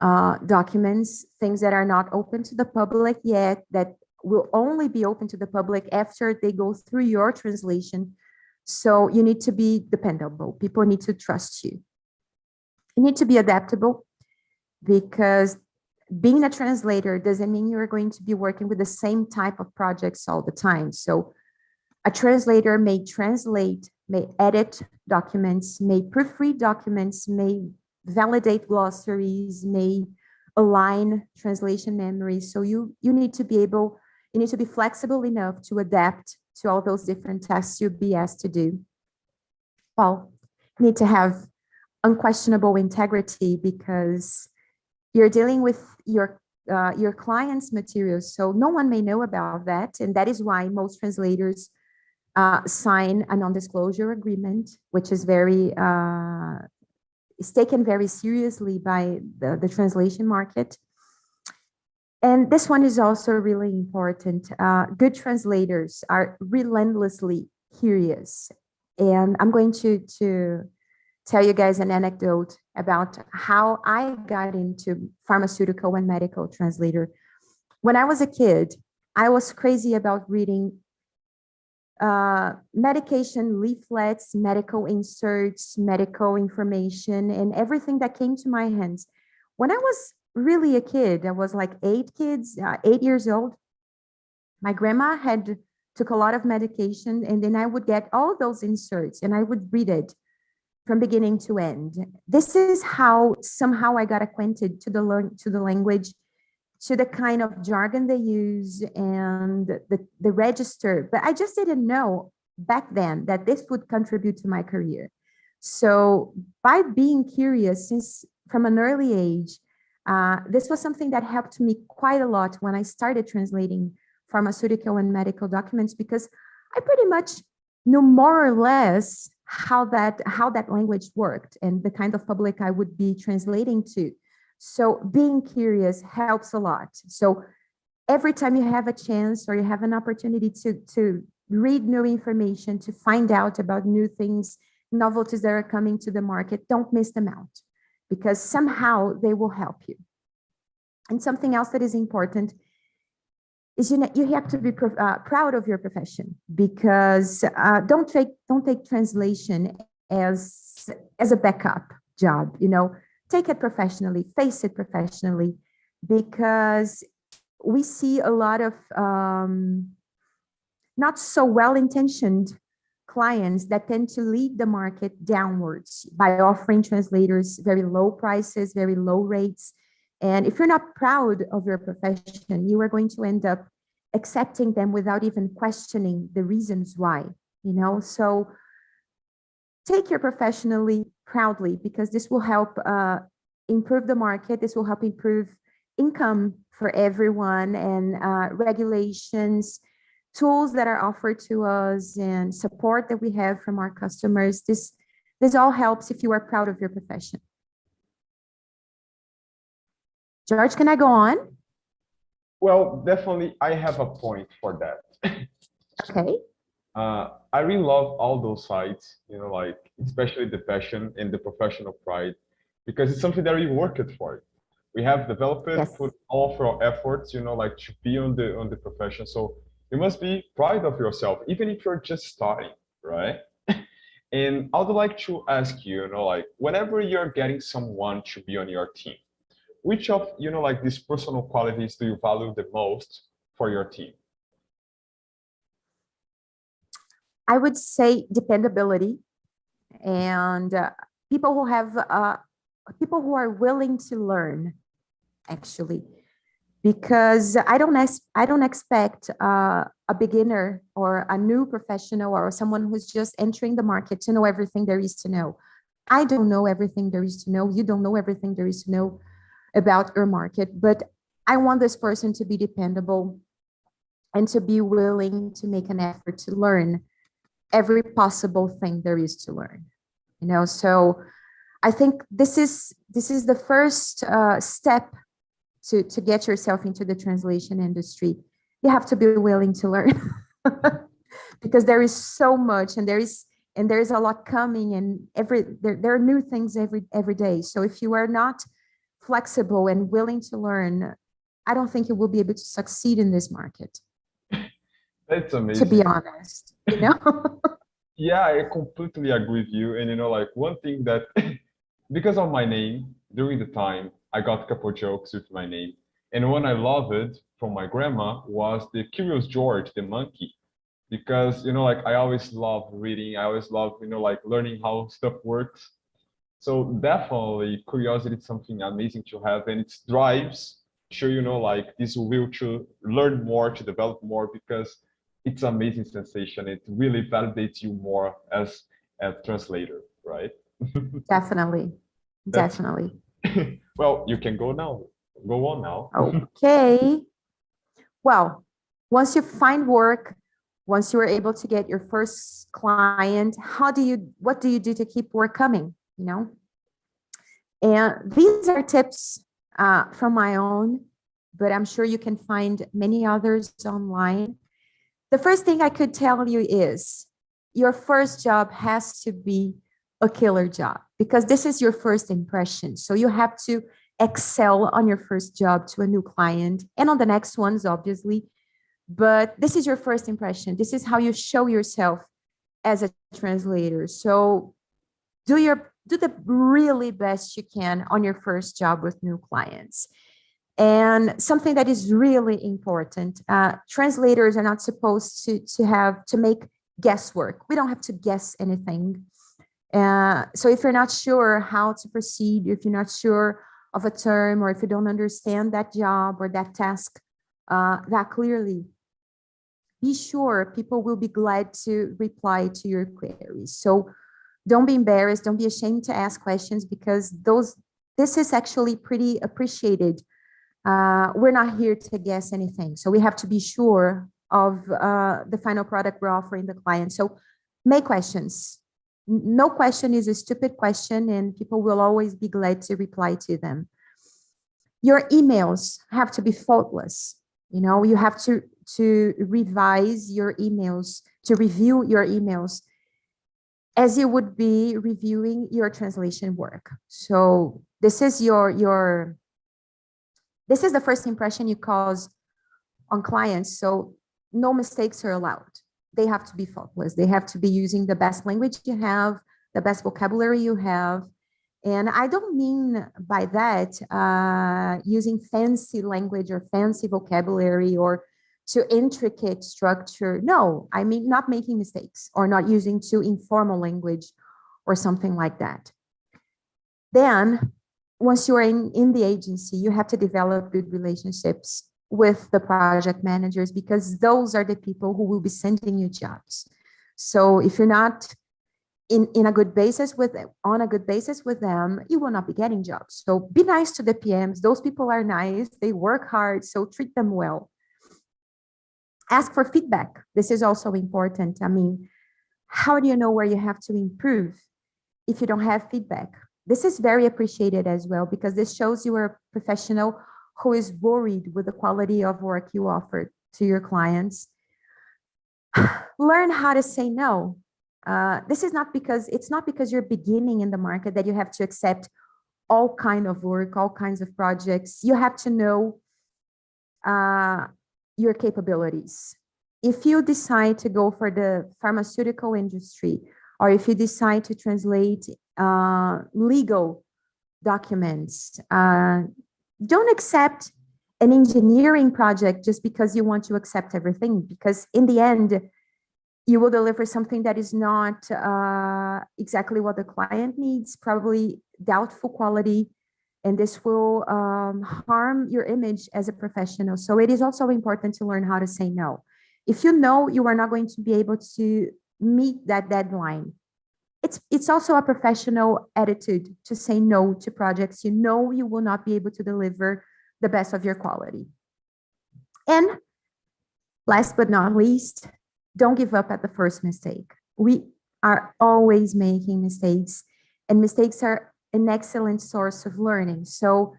documents, things that are not open to the public yet, that will only be open to the public after they go through your translation. So you need to be dependable. People need to trust you. You need to be adaptable because being a translator doesn't mean you're going to be working with the same type of projects all the time. So a translator may translate, may edit documents, may proofread documents, may validate glossaries, may align translation memory. So you need to be able, you need to be flexible enough to adapt to all those different tasks you'll be asked to do. Well, you need to have unquestionable integrity because you're dealing with your client's materials, so no one may know about that, and that is why most translators sign a non-disclosure agreement, which is very is taken very seriously by the translation market. And this one is also really important. Good translators are relentlessly curious. And I'm going to tell you guys an anecdote about how I got into pharmaceutical and medical translator. When I was a kid, I was crazy about reading medication leaflets, medical inserts, medical information, and everything that came to my hands. When I was really a kid, I was like 8 years old. My grandma had took a lot of medication, and then I would get all those inserts and I would read it from beginning to end. This is how somehow I got acquainted to the language, to the kind of jargon they use and the register. But I just didn't know back then that this would contribute to my career. So by being curious since from an early age, this was something that helped me quite a lot when I started translating pharmaceutical and medical documents, because I pretty much knew more or less how that language worked and the kind of public I would be translating to. So being curious helps a lot. So every time you have a chance or you have an opportunity to read new information, to find out about new things, novelties that are coming to the market, don't miss them out, because somehow they will help you. And something else that is important is you have to be proud of your profession, because don't take translation as a backup job. Take it professionally, face it professionally, because we see a lot of not so well-intentioned clients that tend to lead the market downwards by offering translators very low prices, very low rates. And if you're not proud of your profession, you are going to end up accepting them without even questioning the reasons why, So take your professionally proudly, because this will help improve the market. This will help improve income for everyone, and regulations, tools that are offered to us, and support that we have from our customers. This all helps if you are proud of your profession. George, can I go on? Well, definitely, I have a point for that. Okay. I really love all those sides, like especially the passion and the professional pride, because it's something that we worked for. We have developed it, Yes. put all of our efforts, like to be on the profession. So you must be proud of yourself, even if you're just starting, right? And I would like to ask you, like whenever you're getting someone to be on your team, which of, like these personal qualities do you value the most for your team? I would say dependability, and people who have people who are willing to learn, actually, because I don't expect a beginner or a new professional or someone who's just entering the market to know everything there is to know. I don't know everything there is to know. You don't know everything there is to know about your market, but I want this person to be dependable and to be willing to make an effort to learn every possible thing there is to learn. So I think this is the first step to get yourself into the translation industry. You have to be willing to learn because there is so much, and there is a lot coming, and there are new things every day. So if you are not flexible and willing to learn, I don't think you will be able to succeed in this market. That's To be amazing. honest, Yeah, I completely agree with you. And like one thing that because of my name, during the time, I got a couple jokes with my name. And one I loved from my grandma was the Curious George, the monkey. Because, like I always love reading. I always love, like learning how stuff works. So definitely curiosity is something amazing to have, and it drives to, like this will to learn more, to develop more, because it's amazing sensation. It really validates you more as a translator, right? Definitely, That's definitely. well, you can go now. Go on now. Okay. Well, once you find work, once you are able to get your first client, what do you do to keep work coming? And these are tips from my own, but I'm sure you can find many others online. The first thing I could tell you is your first job has to be a killer job because this is your first impression. So you have to excel on your first job to a new client and on the next ones, obviously. But this is your first impression. This is how you show yourself as a translator. So do the really best you can on your first job with new clients. And something that is really important, translators are not supposed to make guesswork. We don't have to guess anything. So if you're not sure how to proceed, if you're not sure of a term, or if you don't understand that job or that task that clearly, be sure people will be glad to reply to your queries. So don't be embarrassed, don't be ashamed to ask questions, because this is actually pretty appreciated. We're not here to guess anything. So we have to be sure of the final product we're offering the client. So make questions. No question is a stupid question, and people will always be glad to reply to them. Your emails have to be faultless. You have to revise your emails, to review your emails as you would be reviewing your translation work. So this is this is the first impression you cause on clients. So no mistakes are allowed. They have to be faultless. They have to be using the best language you have, the best vocabulary you have. And I don't mean by that using fancy language or fancy vocabulary or too intricate structure. No, I mean not making mistakes or not using too informal language or something like that. Then, once you're in the agency, you have to develop good relationships with the project managers, because those are the people who will be sending you jobs. So if you're not in a good basis with them, on a good basis with them, you will not be getting jobs. So be nice to the PMs. Those people are nice. They work hard. So treat them well. Ask for feedback. This is also important. I mean, how do you know where you have to improve if you don't have feedback? This is very appreciated as well, because this shows you are a professional who is worried with the quality of work you offer to your clients. Learn how to say no. This is not because it's not because you're beginning in the market that you have to accept all kind of work, all kinds of projects. You have to know your capabilities. If you decide to go for the pharmaceutical industry, or if you decide to translate legal documents, don't accept an engineering project just because you want to accept everything, because in the end, you will deliver something that is not exactly what the client needs, probably doubtful quality, and this will harm your image as a professional. So it is also important to learn how to say no. If you know you are not going to be able to meet that deadline, it's also a professional attitude to say no to projects you know you will not be able to deliver the best of your quality. And last but not least, don't give up at the first mistake. We are always making mistakes, and mistakes are an excellent source of learning. So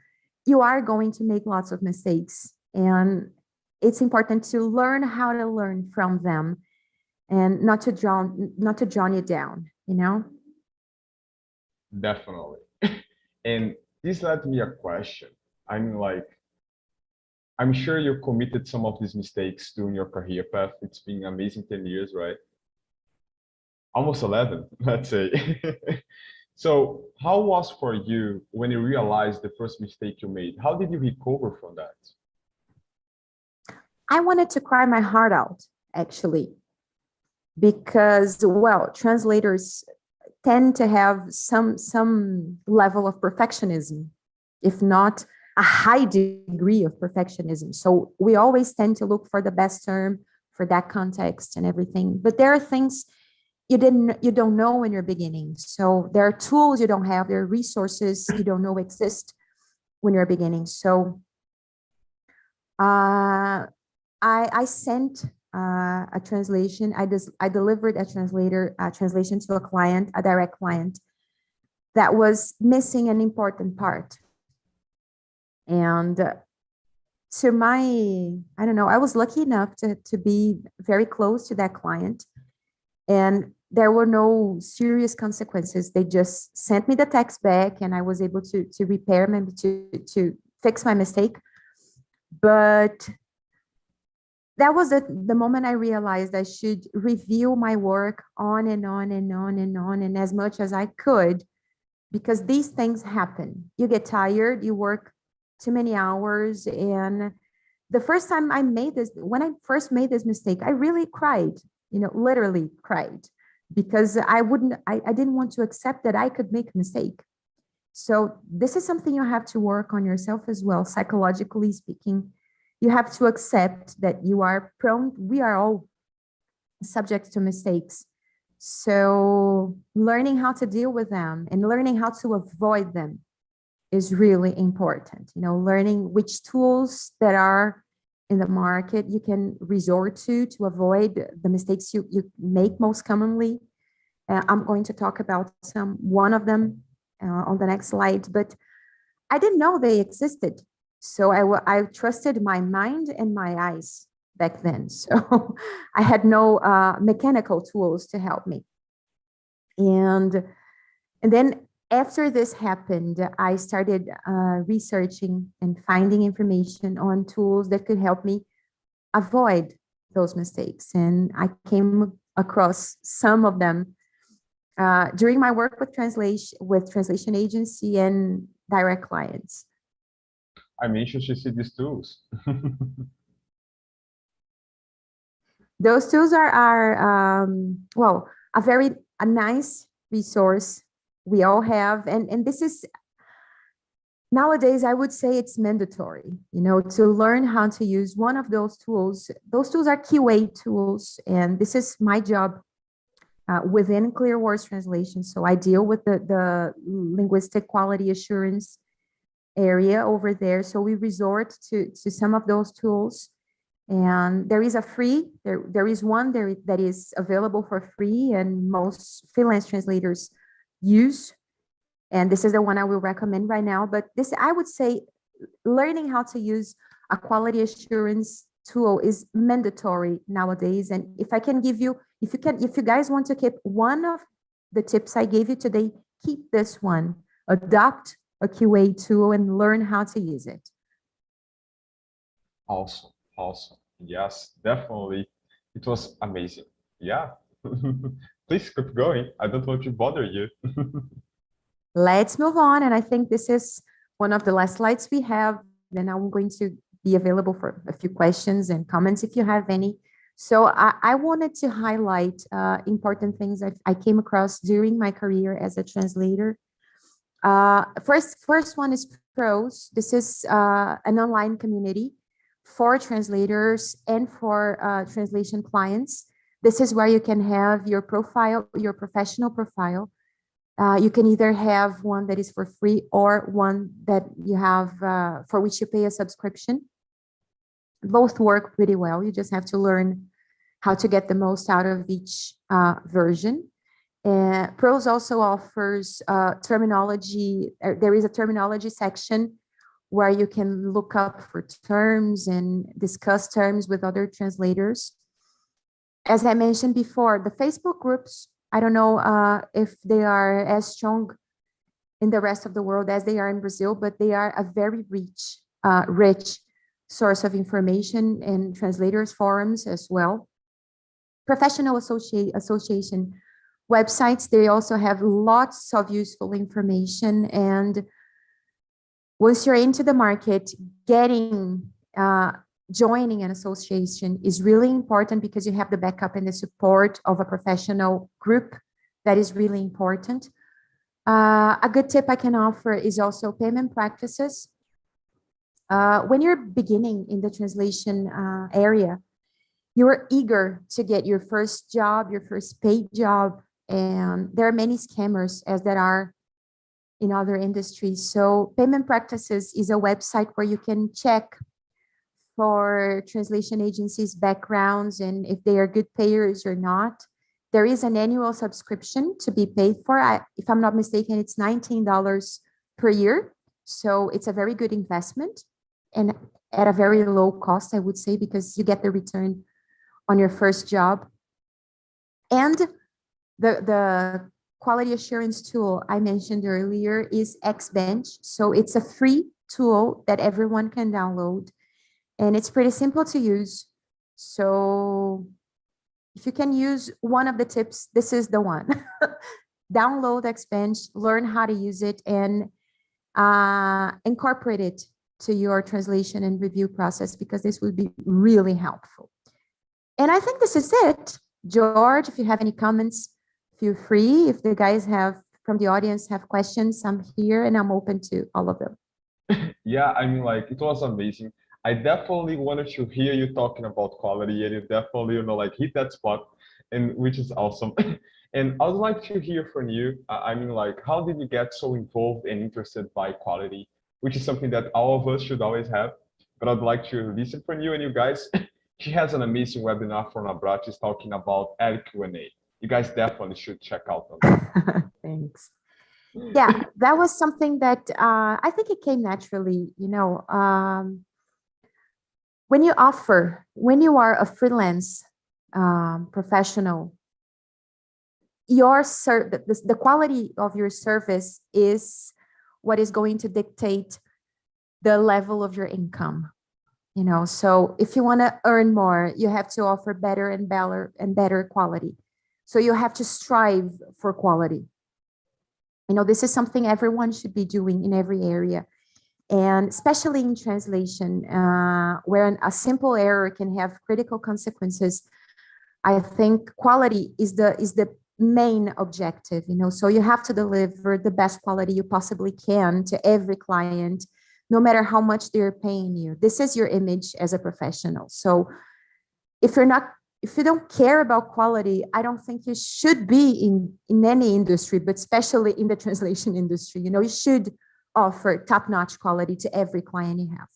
you are going to make lots of mistakes, and it's important to learn how to learn from them and not to drown you down. Definitely. And this led me a question. I mean, like, I'm sure you committed some of these mistakes during your career path. It's been amazing 10 years, right? Almost 11, let's say. So how was for you when you realized the first mistake you made? How did you recover from that? I wanted to cry my heart out, actually, because, well, translators tend to have some level of perfectionism, if not a high degree of perfectionism. So we always tend to look for the best term for that context and everything. But there are things you don't know in your beginning. So there are tools you don't have, there are resources you don't know exist when you're beginning. So I sent a translation. I delivered a translation to a client, a direct client, that was missing an important part. And to my, I don't know, I was lucky enough to be very close to that client, and there were no serious consequences. They just sent me the text back, and I was able to repair, maybe to fix my mistake. But that was the moment I realized I should review my work on and on and on and on, and as much as I could, because these things happen. You get tired, you work too many hours. And the first time when I first made this mistake, I really cried, literally cried, because I didn't want to accept that I could make a mistake. So this is something you have to work on yourself as well, psychologically speaking. You have to accept that you are prone, we are all subject to mistakes. So learning how to deal with them and learning how to avoid them is really important. Learning which tools that are in the market you can resort to avoid the mistakes you make most commonly. I'm going to talk about one of them on the next slide, but I didn't know they existed. So I trusted my mind and my eyes back then. So I had no mechanical tools to help me. And then after this happened, I started researching and finding information on tools that could help me avoid those mistakes. And I came across some of them during my work with translation agency and direct clients. I'm anxious to see these tools. Those tools are well, a nice resource we all have, and this is nowadays I would say it's mandatory, to learn how to use one of those tools. Those tools are QA tools, and this is my job within Clear Words Translation. So I deal with the linguistic quality assurance area over there. So we resort to some of those tools, and there is there is one that is available for free, and most freelance translators use, and this is the one I will recommend right now. But this, I would say, learning how to use a quality assurance tool is mandatory nowadays. And if I can give you, if you guys want to keep one of the tips I gave you today, keep this one. Adopt a QA tool and learn how to use it. Awesome. Yes, definitely. It was amazing. Yeah. Please keep going. I don't want to bother you. Let's move on. And I think this is one of the last slides we have. Then I'm going to be available for a few questions and comments if you have any. So I wanted to highlight important things that I came across during my career as a translator. First one is Pros. This is an online community for translators and for translation clients. This is where you can have your profile, your professional profile. You can either have one that is for free or one that you have for which you pay a subscription. Both work pretty well. You just have to learn how to get the most out of each version. Pros also offers terminology. There is a terminology section where you can look up for terms and discuss terms with other translators. As I mentioned before, the Facebook groups, I don't know if they are as strong in the rest of the world as they are in Brazil, but they are a very rich source of information, and translators forums as well. Professional association websites, they also have lots of useful information. And once you're into the market, joining an association is really important, because you have the backup and the support of a professional group that is really important. A good tip I can offer is also payment practices. When you're beginning in the translation area, you're eager to get your first job, your first paid job, and there are many scammers as there are in other industries. So payment practices is a website where you can check for translation agencies' backgrounds and if they are good payers or not. There is an annual subscription to be paid for. If I'm not mistaken, it's $19 per year. So it's a very good investment and at a very low cost, I would say, because you get the return on your first job. And the quality assurance tool I mentioned earlier is Xbench. So it's a free tool that everyone can download. And it's pretty simple to use. So if you can use one of the tips, this is the one. Download Xbench, learn how to use it, and incorporate it to your translation and review process, because this would be really helpful. And I think this is it. George, if you have any comments, feel free. If the guys from the audience have questions, I'm here and I'm open to all of them. Yeah, I mean, like, it was amazing. I definitely wanted to hear you talking about quality, and you definitely, like, hit that spot, and which is awesome. And I would like to hear from you. I mean, like, how did you get so involved and interested by quality, which is something that all of us should always have. But I'd like to listen from you and you guys. She has an amazing webinar from Abrat. She's talking about ad Q&A. You guys definitely should check out on that. Thanks. Yeah, that was something that I think it came naturally, when you are a freelance professional, the quality of your service is what is going to dictate the level of your income. So if you want to earn more, you have to offer better and better quality. So you have to strive for quality. This is something everyone should be doing in every area. And especially in translation, where a simple error can have critical consequences, I think quality is the main objective. So you have to deliver the best quality you possibly can to every client, no matter how much they're paying you. This is your image as a professional. So if you don't care about quality, I don't think you should be in any industry, but especially in the translation industry. You should offer top-notch quality to every client you have.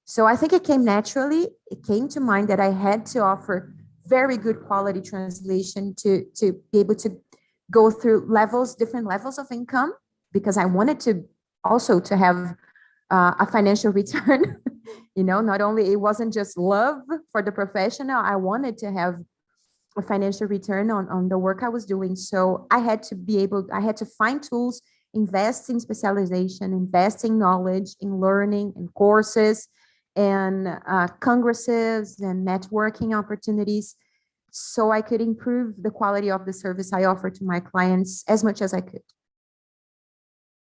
So I think it came naturally. It came to mind that I had to offer very good quality translation to be able to go through different levels of income, because I wanted to also to have a financial return. Not only it wasn't just love for the professional, I wanted to have a financial return on the work I was doing. So I had to find tools, invest in specialization, invest in knowledge, in learning, in courses, and congresses and networking opportunities, so I could improve the quality of the service I offer to my clients as much as I could.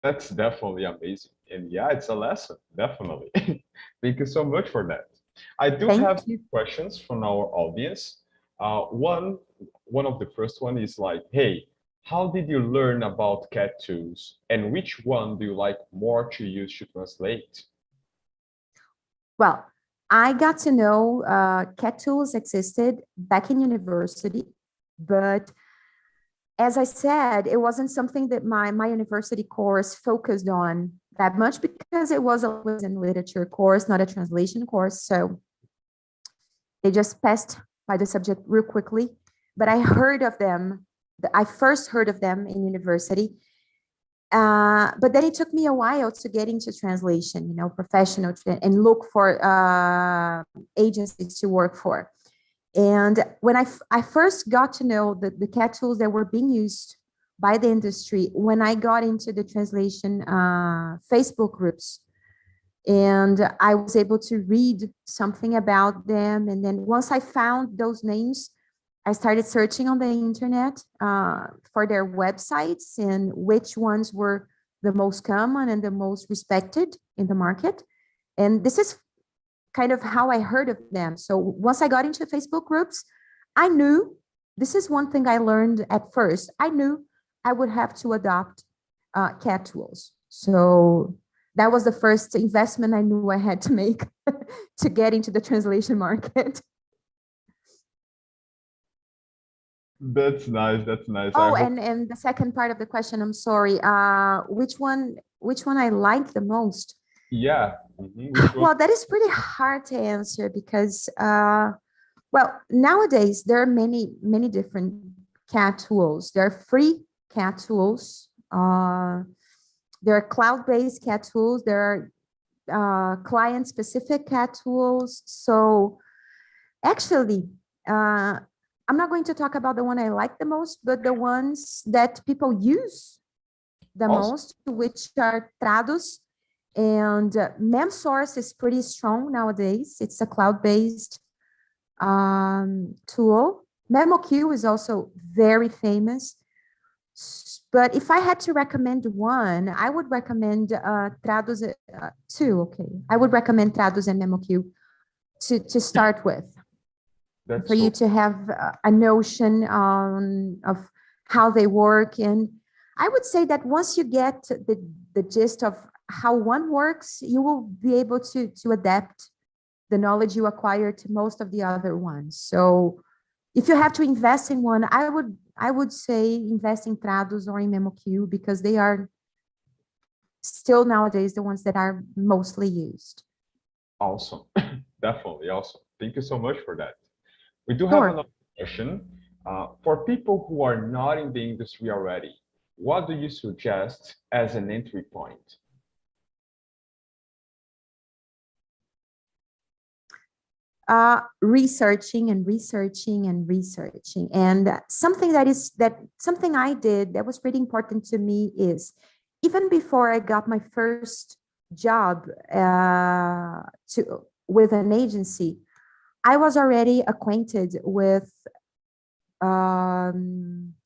That's definitely amazing. And yeah, it's a lesson, definitely. Thank you so much for that. I do have some questions from our audience. One of the first one is like, hey, how did you learn about CAT tools, and which one do you like more to use to translate? Well, I got to know CAT tools existed back in university, but as I said, it wasn't something that my university course focused on that much, because it was a language and literature course, not a translation course. So they just passed by the subject real quickly. But I heard of them. I first heard of them in university. But then it took me a while to get into translation, professional, and look for agencies to work for. And when I first got to know the CAT tools that were being used by the industry, when I got into the translation Facebook groups, and I was able to read something about them. And then once I found those names, I started searching on the internet for their websites and which ones were the most common and the most respected in the market. And this is kind of how I heard of them. So once I got into Facebook groups, I knew, this is one thing I learned at first, I knew I would have to adopt CAT tools. So that was the first investment I knew I had to make to get into the translation market. That's nice. That's nice. I Oh, hope. and the second part of the question, I'm sorry. Which one I like the most? Yeah. Which one? Well, that is pretty hard to answer because well, nowadays there are many different CAT tools. There are free CAT tools. There are cloud-based CAT tools. There are client-specific CAT tools. So actually, I'm not going to talk about the one I like the most, but the ones that people use the Awesome. most, which are Trados and MemSource is pretty strong nowadays. It's a cloud-based tool. MemoQ is also very famous. But if I had to recommend one, I would recommend Trados, two, okay. I would recommend Trados and MemoQ to start with, That's for you so to have a notion of how they work. And I would say that once you get the gist of how one works, you will be able to adapt the knowledge you acquire to most of the other ones. So if you have to invest in one, I would say invest in Trados or in MemoQ because they are still nowadays the ones that are mostly used. awesome. Definitely awesome. Thank you so much for that. We do have Sure. another question. For people who are not in the industry already, what do you suggest as an entry point? Researching and researching and researching. And something I did that was pretty important to me is even before I got my first job with an agency, I was already acquainted with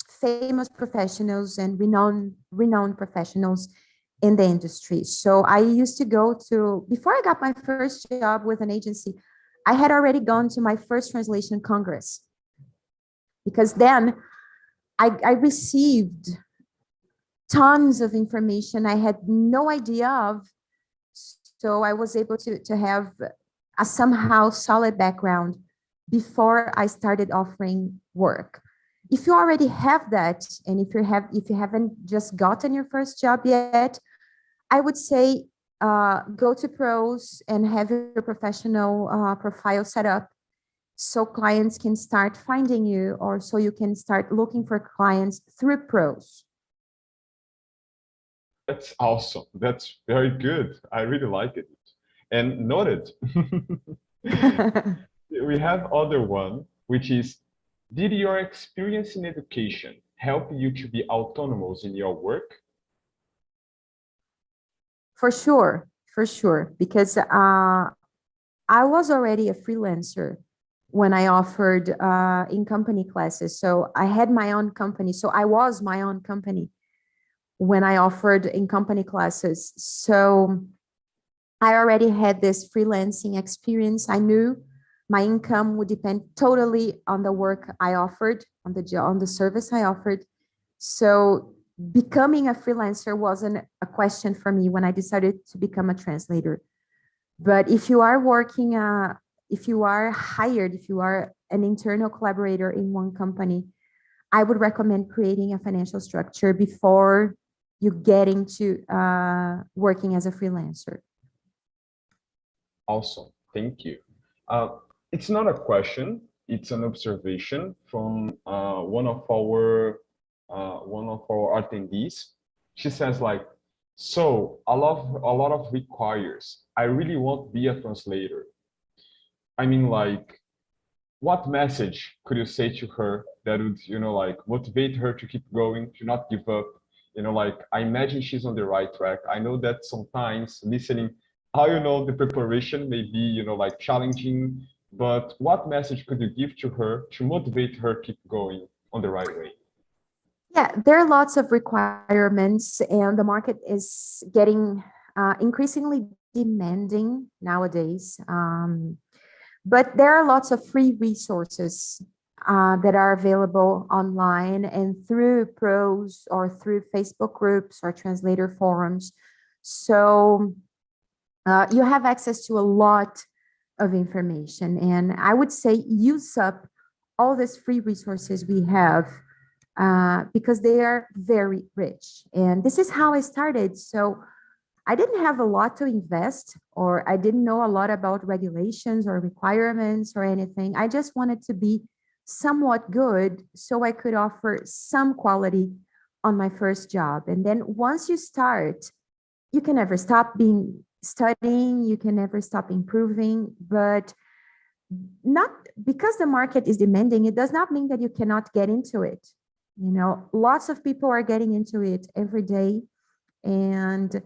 famous professionals and renowned professionals in the industry. So I used to go to, before I got my first job with an agency, I had already gone to my first translation congress because then I received tons of information I had no idea of. So I was able to have a somehow solid background before I started offering work. If you already have that, and if you haven't just gotten your first job yet, I would say go to pros and have your professional profile set up so clients can start finding you, or so you can start looking for clients through pros. That's awesome. That's very good. I really like it. And noted. We have other one, which is, did your experience in education help you to be autonomous in your work? For sure, because I was already a freelancer when I offered in company classes. So I had my own company. So I was my own company when I offered in company classes. So I already had this freelancing experience. I knew my income would depend totally on the work I offered, on the job, on the service I offered. So becoming a freelancer wasn't a question for me when I decided to become a translator. But if you are working, if you are hired, if you are an internal collaborator in one company, I would recommend creating a financial structure before you get into working as a freelancer. Awesome. Thank you. It's not a question, it's an observation from one of our attendees. She says like, so a lot of requires. I really won't be a translator. I mean, like, what message could you say to her that would, like motivate her to keep going, to not give up? Like I imagine she's on the right track. I know that sometimes listening, how the preparation may be, like challenging, but what message could you give to her to motivate her keep going on the right way? Yeah, there are lots of requirements, and the market is getting increasingly demanding nowadays. But there are lots of free resources that are available online and through pros or through Facebook groups or translator forums. So you have access to a lot of information. And I would say use up all these free resources we have because they are very rich. And this is how I started. So I didn't have a lot to invest, or I didn't know a lot about regulations or requirements or anything. I just wanted to be somewhat good so I could offer some quality on my first job. And then once you start, you can never stop being studying, you can never stop improving, but not because the market is demanding, it does not mean that you cannot get into it. You know, lots of people are getting into it every day. And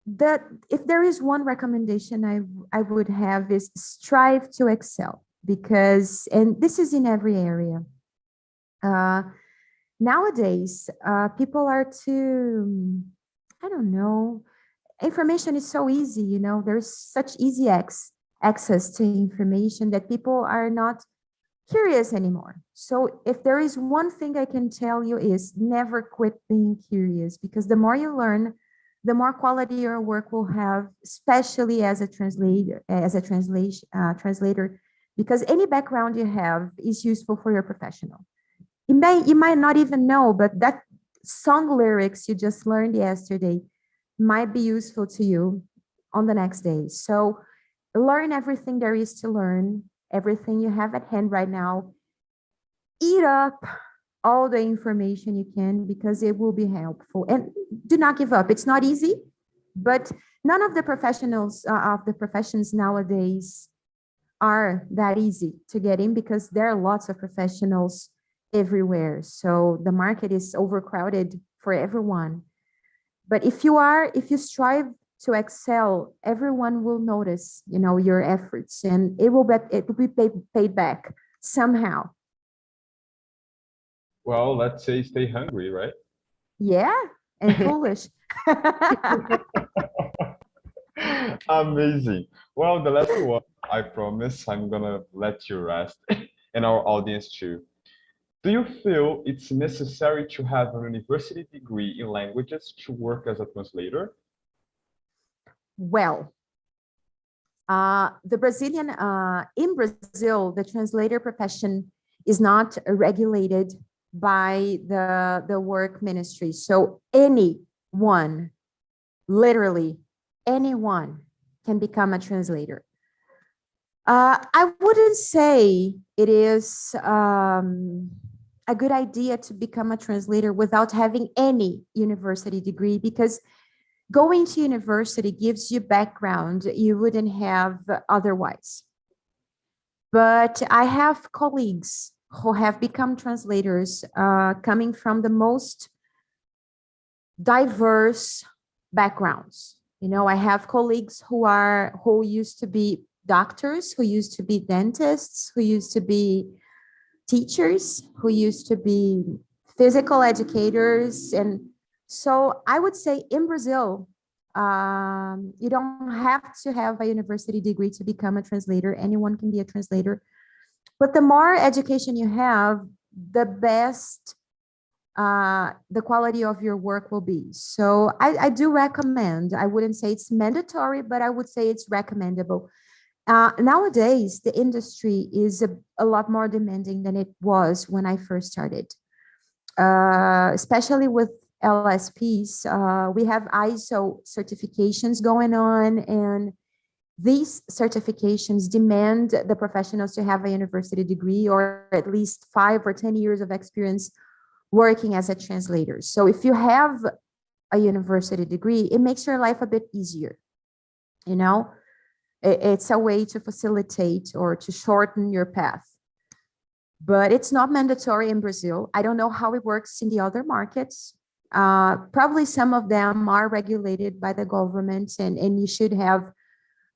that if there is one recommendation I would have is strive to excel, because, and this is in every area. Nowadays, people are too, I don't know, information is so easy, you know, there's such easy access to information that people are not curious anymore. So if there is one thing I can tell you is never quit being curious, because the more you learn, the more quality your work will have, especially as a translator, translator, because any background you have is useful for your professional. You might not even know, but that song lyrics you just learned yesterday might be useful to you on the next day. So learn everything there is to learn, everything you have at hand right now. Eat up all the information you can, because it will be helpful. And do not give up. It's not easy, but none of the professionals of the professions nowadays are that easy to get in, because there are lots of professionals everywhere. So the market is overcrowded for everyone. But if you strive to excel, everyone will notice, you know, your efforts, and it will be paid back somehow. Well, let's say stay hungry, right? Yeah, and foolish. Amazing. Well, the last one, I promise I'm gonna let you rest and our audience too. Do you feel it's necessary to have a university degree in languages to work as a translator? Well, in Brazil, the translator profession is not regulated by the work ministry. So anyone, literally anyone, can become a translator. I wouldn't say it is a good idea to become a translator without having any university degree, because going to university gives you background you wouldn't have otherwise. But I have colleagues who have become translators coming from the most diverse backgrounds. You know, I have colleagues who used to be doctors, who used to be dentists, who used to be teachers, who used to be physical educators. And so I would say in Brazil, you don't have to have a university degree to become a translator. Anyone can be a translator. But the more education you have, the best the quality of your work will be. So I do recommend, I wouldn't say it's mandatory, but I would say it's recommendable. Nowadays, the industry is a lot more demanding than it was when I first started, especially with LSPs. We have ISO certifications going on, and these certifications demand the professionals to have a university degree or at least 5 or 10 years of experience working as a translator. So if you have a university degree, it makes your life a bit easier. You know, it's a way to facilitate or to shorten your path. But it's not mandatory in Brazil. I don't know how it works in the other markets. Probably some of them are regulated by the government, and you should have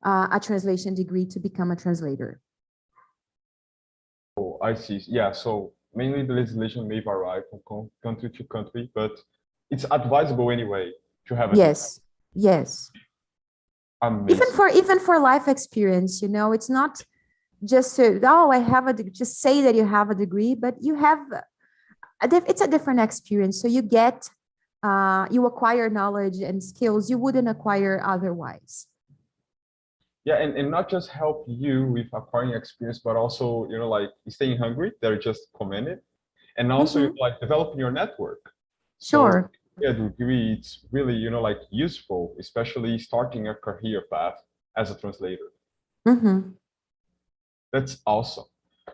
a translation degree to become a translator. Oh, I see. Yeah, so mainly the legislation may vary from country to country, but it's advisable anyway to have a degree. Yes, yes. Amazing. Even for life experience, you know, it's not just to, oh, I have just say that you have a degree, but you have it's a different experience. So you get, you acquire knowledge and skills you wouldn't acquire otherwise. Yeah, and not just help you with acquiring experience, but also, like staying hungry, they're just commented. And also, Mhm. like developing your network. So Sure. yeah, degree, it's really, like useful, especially starting a career path as a translator. Mhm. That's awesome.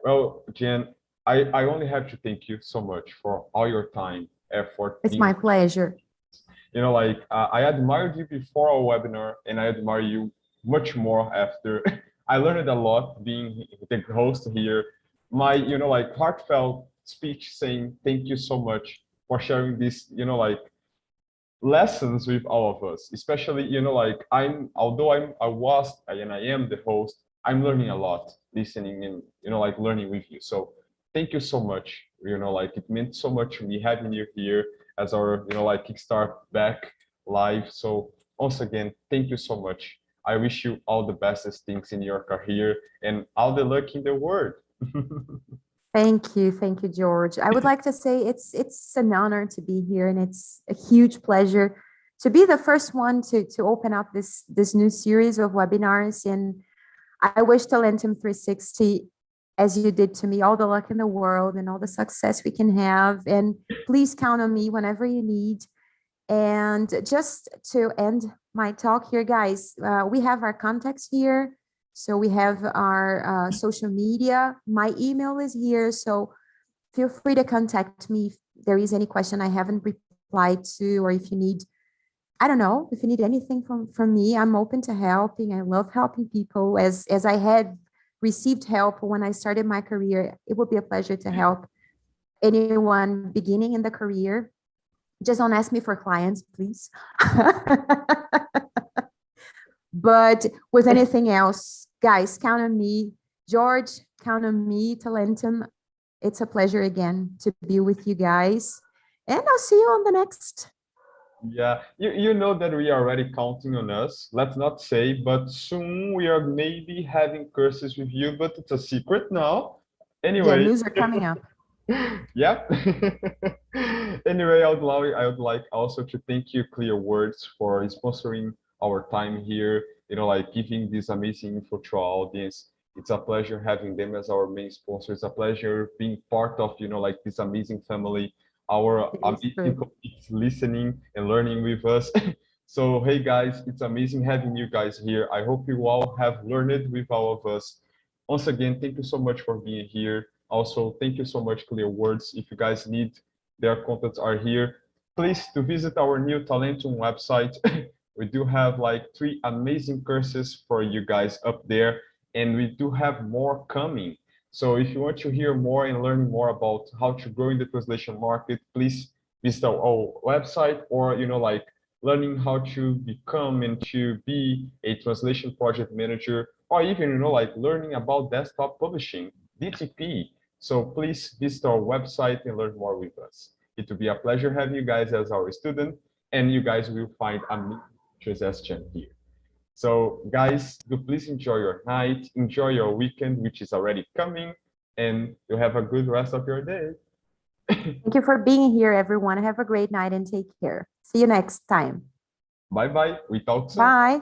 Well, Jen, I only have to thank you so much for all your time, effort, It's my being, pleasure. like I admired you before our webinar, and I admire you much more after. I learned a lot being the host here. My, like heartfelt speech saying thank you so much for sharing this, like lessons with all of us, especially, like although I was and I am the host, I'm learning a lot listening and, like learning with you. So thank you so much. Like it meant so much to me having you here as our, like Kickstart back live. So once again, thank you so much. I wish you all the bestest things in your career and all the luck in the world. Thank you, George. I would like to say it's an honor to be here, and it's a huge pleasure to be the first one to open up this new series of webinars. And I wish Talentum 360, as you did to me, all the luck in the world and all the success we can have. And please count on me whenever you need. And just to end my talk here, guys, we have our contacts here. So we have our social media. My email is here. So feel free to contact me if there is any question I haven't replied to, or if you need, I don't know, if you need anything from me, I'm open to helping. I love helping people. As I had received help when I started my career, it would be a pleasure to help anyone beginning in the career. Just don't ask me for clients, please. But with anything else, guys, count on me. George, count on me. Talentum, it's a pleasure again to be with you guys. And I'll see you on the next. Yeah, you know that we are already counting on us. Let's not say, but soon we are maybe having courses with you, but it's a secret now. Yeah, Anyway, news are coming up. yeah. Anyway, I would like also to thank you, Clear Words, for sponsoring our time here, like giving this amazing info to our audience. It's a pleasure having them as our main sponsor. It's a pleasure being part of, like this amazing family, our It is amazing true. colleagues listening and learning with us. So, hey guys, it's amazing having you guys here. I hope you all have learned with all of us. Once again, thank you so much for being here. Also, thank you so much, Clear Words. If you guys need, their contacts are here. Please to visit our new Talentum website. We do have like 3 amazing courses for you guys up there, and we do have more coming. So if you want to hear more and learn more about how to grow in the translation market, please visit our website, or like learning how to become and to be a translation project manager, or even like learning about desktop publishing, DTP. So please visit our website and learn more with us. It will be a pleasure having you guys as our student, and you guys will find a transaction here. So guys, do please enjoy your night, enjoy your weekend, which is already coming, and you have a good rest of your day. Thank you for being here, everyone. Have a great night and take care. See you next time. Bye bye. We talk soon. Bye.